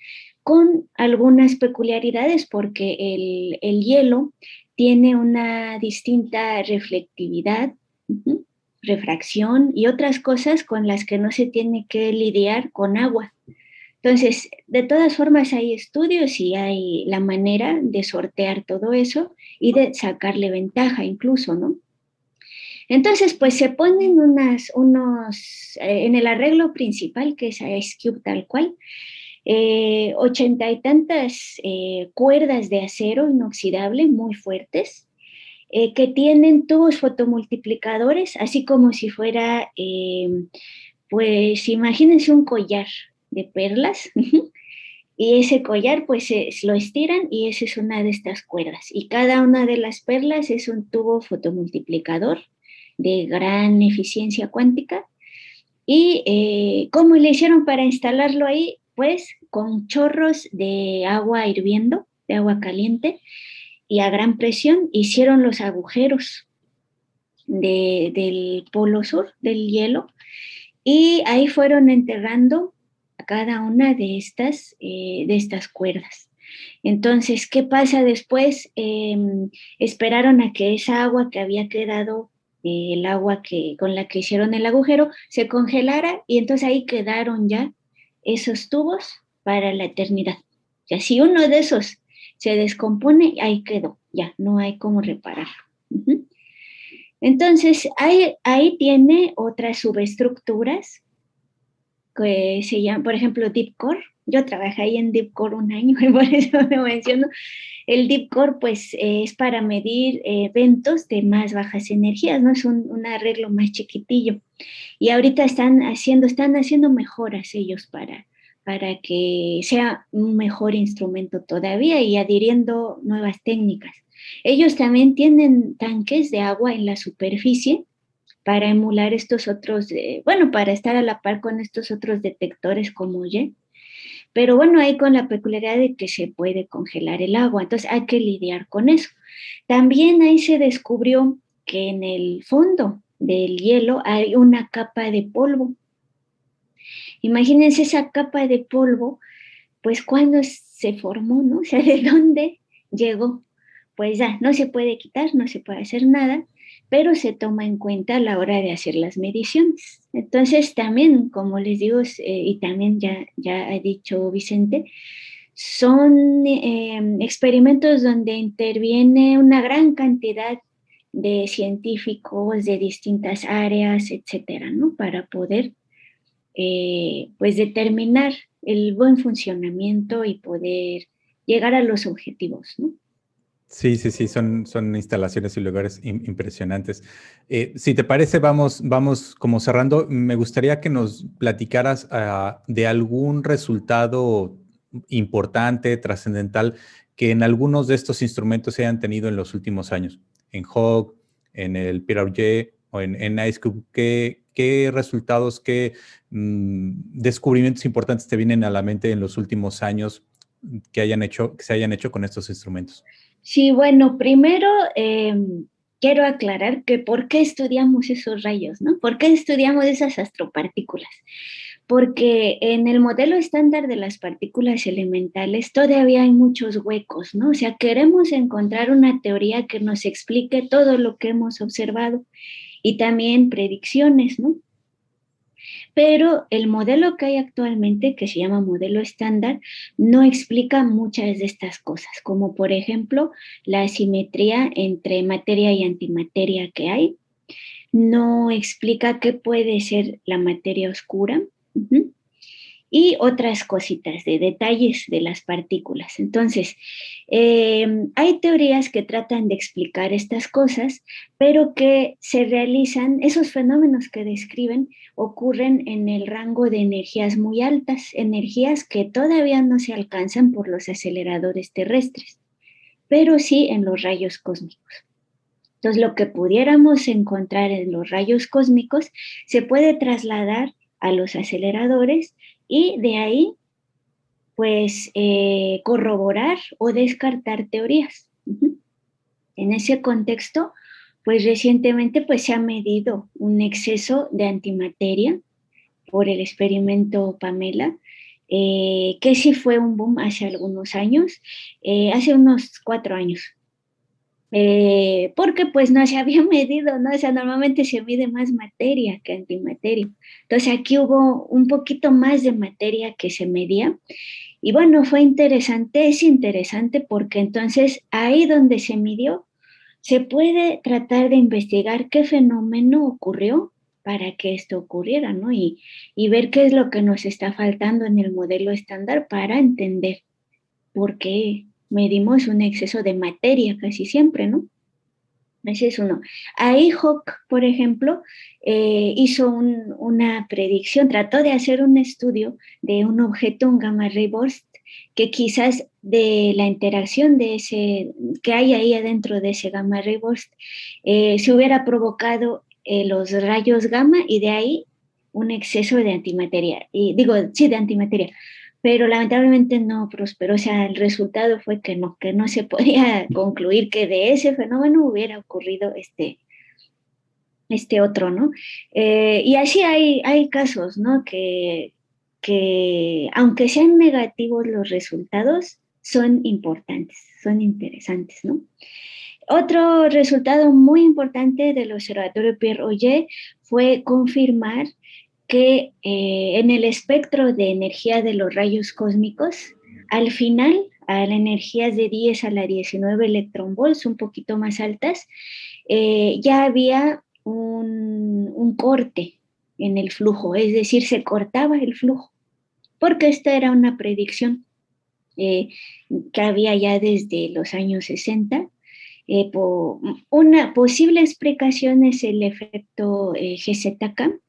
con algunas peculiaridades porque el hielo tiene una distinta reflectividad, refracción y otras cosas con las que no se tiene que lidiar con agua. Entonces, de todas formas hay estudios y hay la manera de sortear todo eso y de sacarle ventaja incluso, ¿no? Entonces, pues se ponen en el arreglo principal, que es Ice Cube tal cual, 80 y tantas cuerdas de acero inoxidable muy fuertes, que tienen tubos fotomultiplicadores, así como si fuera, pues imagínense un collar de perlas, y ese collar pues lo estiran y esa es una de estas cuerdas. Y cada una de las perlas es un tubo fotomultiplicador de gran eficiencia cuántica. ¿Y cómo le hicieron para instalarlo ahí? Pues con chorros de agua hirviendo, de agua caliente, y a gran presión hicieron los agujeros del polo sur, del hielo, y ahí fueron enterrando a cada una de estas cuerdas. Entonces, ¿qué pasa después? Esperaron a que esa agua que había quedado, el agua con la que hicieron el agujero, se congelara y entonces ahí quedaron ya esos tubos para la eternidad. Ya si uno de esos se descompone, ahí quedó, ya no hay cómo repararlo. Uh-huh. Entonces, ahí tiene otras subestructuras que se llaman, por ejemplo, Deep Core. Yo trabajé ahí en Deep Core un año, y por eso lo menciono. El Deep Core, pues, es para medir eventos de más bajas energías, ¿no? Es un arreglo más chiquitillo. Y ahorita están haciendo mejoras ellos para que sea un mejor instrumento todavía y adhiriendo nuevas técnicas. Ellos también tienen tanques de agua en la superficie para emular estos otros, para estar a la par con estos otros detectores como YE. Pero bueno, ahí con la peculiaridad de que se puede congelar el agua, entonces hay que lidiar con eso. También ahí se descubrió que en el fondo del hielo hay una capa de polvo. Imagínense esa capa de polvo, pues cuando se formó, ¿no? O sea, ¿de dónde llegó? Pues ya, no se puede quitar, no se puede hacer nada, pero se toma en cuenta a la hora de hacer las mediciones. Entonces también, como les digo, y también ya ha dicho Vicente, son experimentos donde interviene una gran cantidad de científicos de distintas áreas, etcétera, ¿no? Para poder, pues, determinar el buen funcionamiento y poder llegar a los objetivos, ¿no? Sí, sí, sí, son instalaciones y lugares impresionantes. Si te parece, vamos como cerrando. Me gustaría que nos platicaras de algún resultado importante, trascendental, que en algunos de estos instrumentos se hayan tenido en los últimos años. En Hog, en el PRJ o en IceCube. ¿Qué resultados, qué descubrimientos importantes te vienen a la mente en los últimos años que se hayan hecho con estos instrumentos? Sí, bueno, primero quiero aclarar que por qué estudiamos esos rayos, ¿no? ¿Por qué estudiamos esas astropartículas? Porque en el modelo estándar de las partículas elementales todavía hay muchos huecos, ¿no? O sea, queremos encontrar una teoría que nos explique todo lo que hemos observado y también predicciones, ¿no? Pero el modelo que hay actualmente, que se llama modelo estándar, no explica muchas de estas cosas, como por ejemplo la asimetría entre materia y antimateria que hay. No explica qué puede ser la materia oscura. Uh-huh. y otras cositas de detalles de las partículas. Entonces, hay teorías que tratan de explicar estas cosas, pero que se realizan, esos fenómenos que describen ocurren en el rango de energías muy altas, energías que todavía no se alcanzan por los aceleradores terrestres, pero sí en los rayos cósmicos. Entonces, lo que pudiéramos encontrar en los rayos cósmicos se puede trasladar a los aceleradores y de ahí, pues, corroborar o descartar teorías. En ese contexto, pues recientemente pues, se ha medido un exceso de antimateria por el experimento Pamela, que sí fue un boom hace algunos años, hace unos 4 años. Porque pues no se había medido, ¿no? O sea, normalmente se mide más materia que antimateria. Entonces aquí hubo un poquito más de materia que se medía. Y bueno, fue interesante, es interesante porque entonces ahí donde se midió, se puede tratar de investigar qué fenómeno ocurrió para que esto ocurriera, ¿no? Y ver qué es lo que nos está faltando en el modelo estándar para entender por qué medimos un exceso de materia casi siempre, ¿no? Ese es uno. Ahí Hawk, por ejemplo, hizo una predicción, trató de hacer un estudio de un objeto, un gamma ray burst, que quizás de la interacción de ese, que hay ahí adentro de ese gamma ray burst, se hubiera provocado los rayos gamma y de ahí un exceso de antimateria. Y digo, sí, de antimateria, pero lamentablemente no prosperó. O sea, el resultado fue que no se podía concluir que de ese fenómeno hubiera ocurrido este otro, ¿no? Y así hay casos, ¿no? Que aunque sean negativos los resultados, son importantes, son interesantes, ¿no? Otro resultado muy importante del Observatorio Pierre Oyer fue confirmar que en el espectro de energía de los rayos cósmicos, al final, a las energías de 10 a la 19 electronvolts, un poquito más altas, ya había un corte en el flujo, es decir, se cortaba el flujo, porque esta era una predicción eh, que había ya desde los años 60. Una posible explicación es el efecto GZK,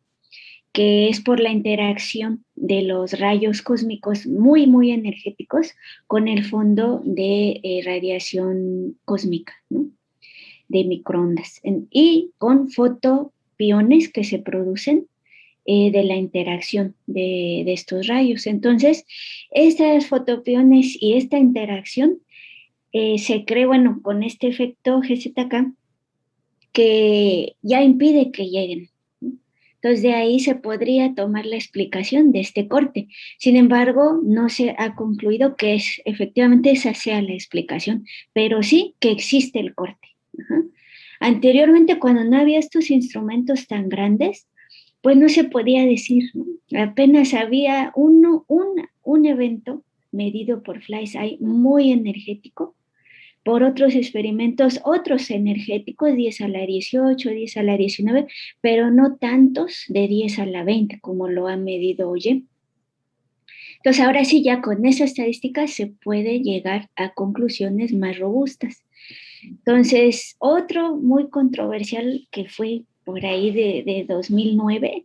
que es por la interacción de los rayos cósmicos muy, muy energéticos con el fondo de radiación cósmica, ¿no? De microondas, y con fotopiones que se producen de la interacción de estos rayos. Entonces, estas fotopiones y esta interacción se cree, bueno, con este efecto GZK, que ya impide que lleguen. Entonces, de ahí se podría tomar la explicación de este corte. Sin embargo, no se ha concluido que efectivamente esa sea la explicación, pero sí que existe el corte. Ajá. Anteriormente, cuando no había estos instrumentos tan grandes, pues no se podía decir, ¿no? Apenas había un evento medido por FlySci muy energético, por otros experimentos, otros energéticos, 10 a la 18, 10 a la 19, pero no tantos de 10 a la 20 como lo ha medido Oye. Entonces, ahora sí, ya con esa estadística se puede llegar a conclusiones más robustas. Entonces, otro muy controversial que fue por ahí de 2009,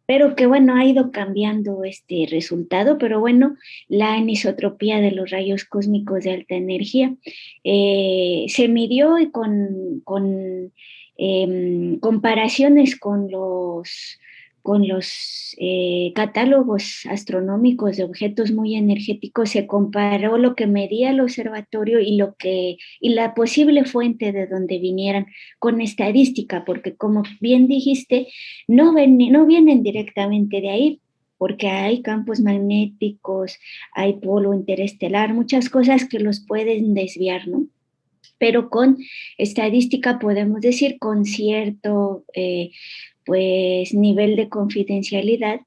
pero que bueno, ha ido cambiando este resultado, pero bueno, la anisotropía de los rayos cósmicos de alta energía se midió con comparaciones con los catálogos astronómicos de objetos muy energéticos, se comparó lo que medía el observatorio y la posible fuente de donde vinieran con estadística, porque como bien dijiste, no vienen directamente de ahí, porque hay campos magnéticos, hay polo interestelar, muchas cosas que los pueden desviar, ¿no? Pero con estadística podemos decir con cierto pues nivel de confidencialidad,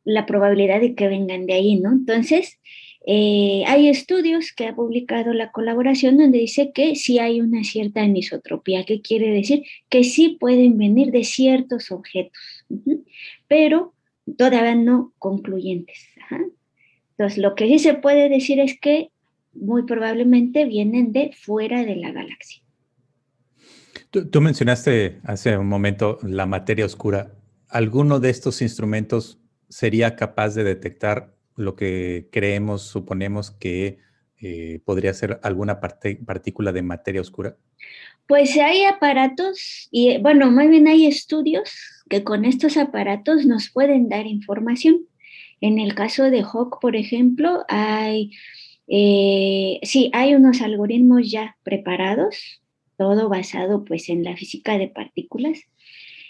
la probabilidad de que vengan de ahí, ¿no? Entonces, hay estudios que ha publicado la colaboración donde dice que sí hay una cierta anisotropía, que quiere decir que sí pueden venir de ciertos objetos, pero todavía no concluyentes. Ajá. Entonces, lo que sí se puede decir es que muy probablemente vienen de fuera de la galaxia. Tú mencionaste hace un momento la materia oscura. ¿Alguno de estos instrumentos sería capaz de detectar lo que creemos, suponemos que podría ser alguna partícula de materia oscura? Pues hay aparatos y, bueno, más bien hay estudios que con estos aparatos nos pueden dar información. En el caso de Hawk, por ejemplo, sí, hay unos algoritmos ya preparados, todo basado pues en la física de partículas,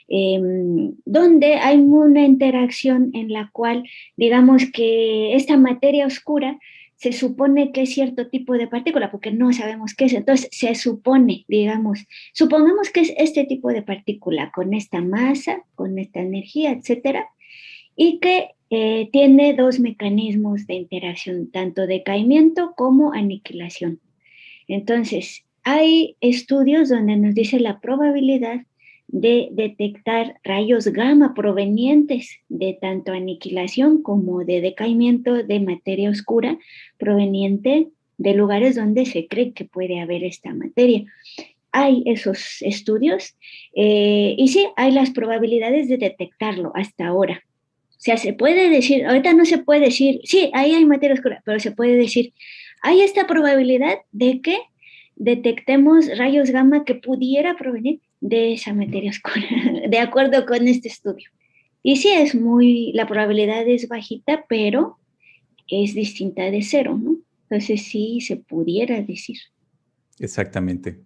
donde hay una interacción en la cual, digamos que esta materia oscura se supone que es cierto tipo de partícula, porque no sabemos qué es. Entonces, se supone, digamos, supongamos que es este tipo de partícula, con esta masa, con esta energía, etcétera, y que tiene dos mecanismos de interacción, tanto decaimiento como aniquilación. Entonces, hay estudios donde nos dice la probabilidad de detectar rayos gamma provenientes de tanto aniquilación como de decaimiento de materia oscura proveniente de lugares donde se cree que puede haber esta materia. Hay esos estudios y sí, hay las probabilidades de detectarlo hasta ahora. O sea, se puede decir, ahorita no se puede decir, sí, ahí hay materia oscura, pero se puede decir, hay esta probabilidad de que detectemos rayos gamma que pudiera provenir de esa materia oscura, de acuerdo con este estudio. Y sí, la probabilidad es bajita, pero es distinta de cero, ¿no? Entonces sí se pudiera decir. Exactamente.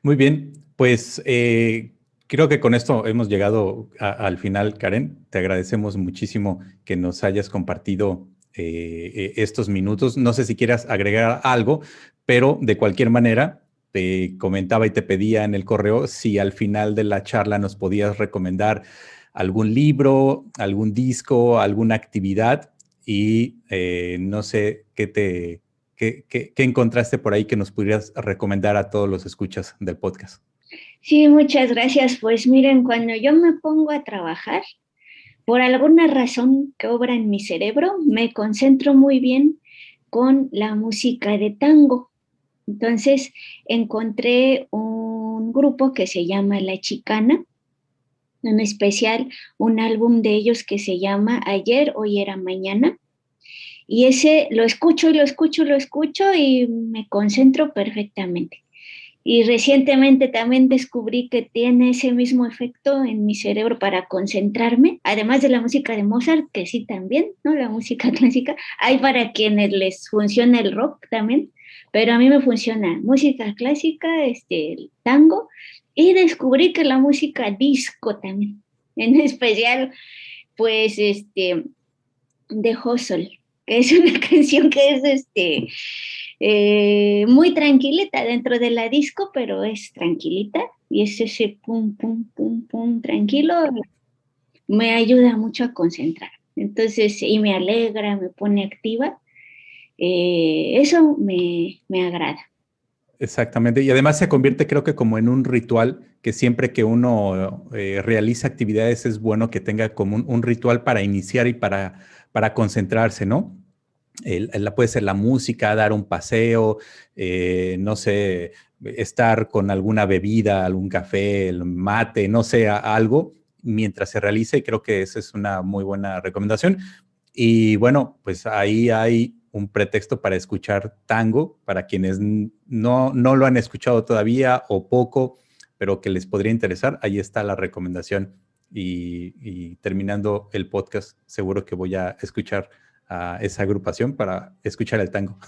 Muy bien, pues creo que con esto hemos llegado al final, Karen. Te agradecemos muchísimo que nos hayas compartido estos minutos. No sé si quieras agregar algo, pero de cualquier manera, te comentaba y te pedía en el correo si al final de la charla nos podías recomendar algún libro, algún disco, alguna actividad y no sé ¿qué encontraste por ahí que nos pudieras recomendar a todos los escuchas del podcast? Sí, muchas gracias. Pues miren, cuando yo me pongo a trabajar, por alguna razón que obra en mi cerebro, me concentro muy bien con la música de tango. Entonces encontré un grupo que se llama La Chicana, en especial un álbum de ellos que se llama Ayer, Hoy Era Mañana. Y ese lo escucho y lo escucho y lo escucho y me concentro perfectamente. Y recientemente también descubrí que tiene ese mismo efecto en mi cerebro para concentrarme, además de la música de Mozart, que sí también, ¿no? La música clásica. Hay para quienes les funciona el rock también, pero a mí me funciona música clásica, el tango, y descubrí que la música disco también, en especial, pues, de Hustle, que es una canción que es muy tranquilita dentro de la disco, pero es tranquilita y es ese pum, pum, pum, pum, tranquilo, me ayuda mucho a concentrar. Entonces, y me alegra, me pone activa, eso me agrada. Exactamente. Y además se convierte, creo que como en un ritual, que siempre que uno realiza actividades es bueno que tenga como un ritual para iniciar y para concentrarse, ¿no? Puede ser la música, dar un paseo, no sé, estar con alguna bebida, algún café, el mate, no sé, algo mientras se realice. Y creo que esa es una muy buena recomendación. Y bueno, pues ahí hay un pretexto para escuchar tango, para quienes no lo han escuchado todavía o poco, pero que les podría interesar. Ahí está la recomendación. Y terminando el podcast, seguro que voy a escuchar a esa agrupación para escuchar el tango.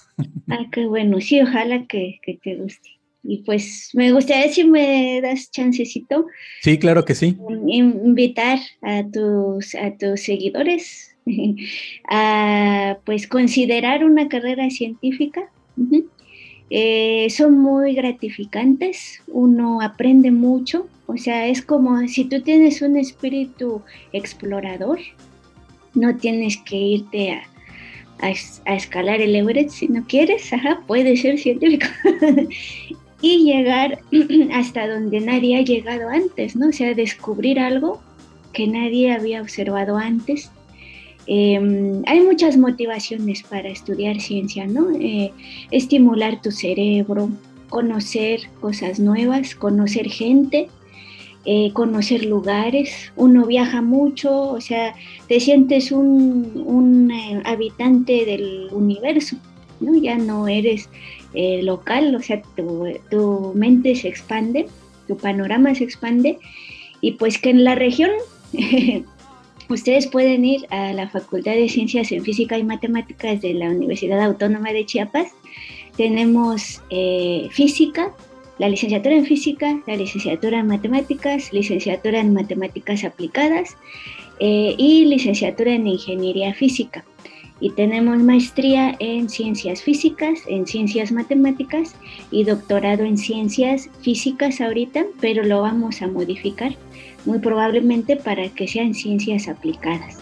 Ah, qué bueno, sí, ojalá que te guste. Y pues me gustaría si me das chancecito Sí, claro que sí. invitar a tus seguidores a pues considerar una carrera científica. Uh-huh. Son muy gratificantes, uno aprende mucho, o sea, es como si tú tienes un espíritu explorador, no tienes que irte a escalar el Everest si no quieres, ajá, puedes ser científico. Y llegar hasta donde nadie ha llegado antes, ¿no? O sea, descubrir algo que nadie había observado antes. Hay muchas motivaciones para estudiar ciencia, ¿no? Estimular tu cerebro, conocer cosas nuevas, conocer gente, conocer lugares. Uno viaja mucho, o sea, te sientes un habitante del universo, ¿no? Ya no eres local, o sea, tu mente se expande, tu panorama se expande, y pues que en la región ustedes pueden ir a la Facultad de Ciencias en Física y Matemáticas de la Universidad Autónoma de Chiapas. Tenemos física, la licenciatura en física, la licenciatura en matemáticas aplicadas, y licenciatura en ingeniería física. Y tenemos maestría en ciencias físicas, en ciencias matemáticas y doctorado en ciencias físicas ahorita, pero lo vamos a modificar muy probablemente para que sean ciencias aplicadas.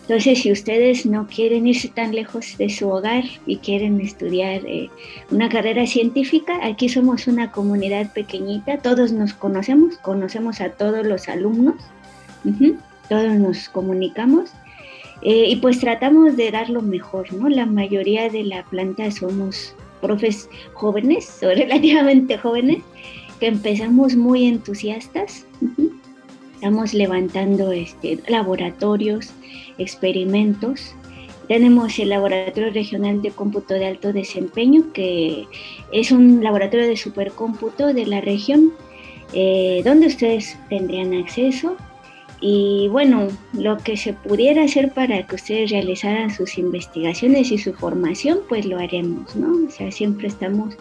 Entonces, si ustedes no quieren irse tan lejos de su hogar y quieren estudiar una carrera científica, aquí somos una comunidad pequeñita, todos nos conocemos a todos los alumnos, todos nos comunicamos, y pues tratamos de dar lo mejor, ¿no? La mayoría de la planta somos profes jóvenes o relativamente jóvenes, que empezamos muy entusiastas. Estamos levantando laboratorios, experimentos. Tenemos el Laboratorio Regional de Cómputo de Alto Desempeño, que es un laboratorio de supercómputo de la región, donde ustedes tendrían acceso. Y bueno, lo que se pudiera hacer para que ustedes realizaran sus investigaciones y su formación, pues lo haremos, ¿no? O sea, siempre estamos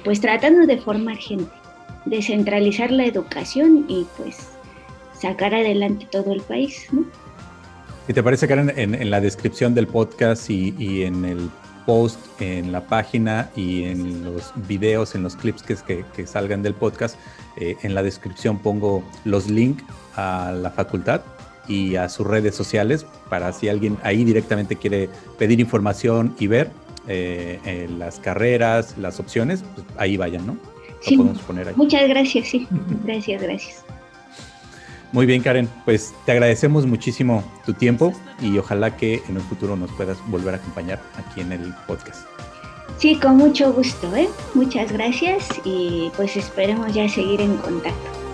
pues tratando de formar gente, descentralizar la educación y pues sacar adelante todo el país, ¿no? Si te parece, Karen, en la descripción del podcast y en el post, en la página y en los videos, en los clips que salgan del podcast, en la descripción pongo los links a la facultad y a sus redes sociales para si alguien ahí directamente quiere pedir información y ver las carreras, las opciones, pues ahí vayan, ¿no? Lo sí, podemos poner ahí. Muchas gracias, sí. Gracias. Muy bien, Karen, pues te agradecemos muchísimo tu tiempo y ojalá que en un futuro nos puedas volver a acompañar aquí en el podcast. Sí, con mucho gusto, ¿eh? Muchas gracias y pues esperemos ya seguir en contacto.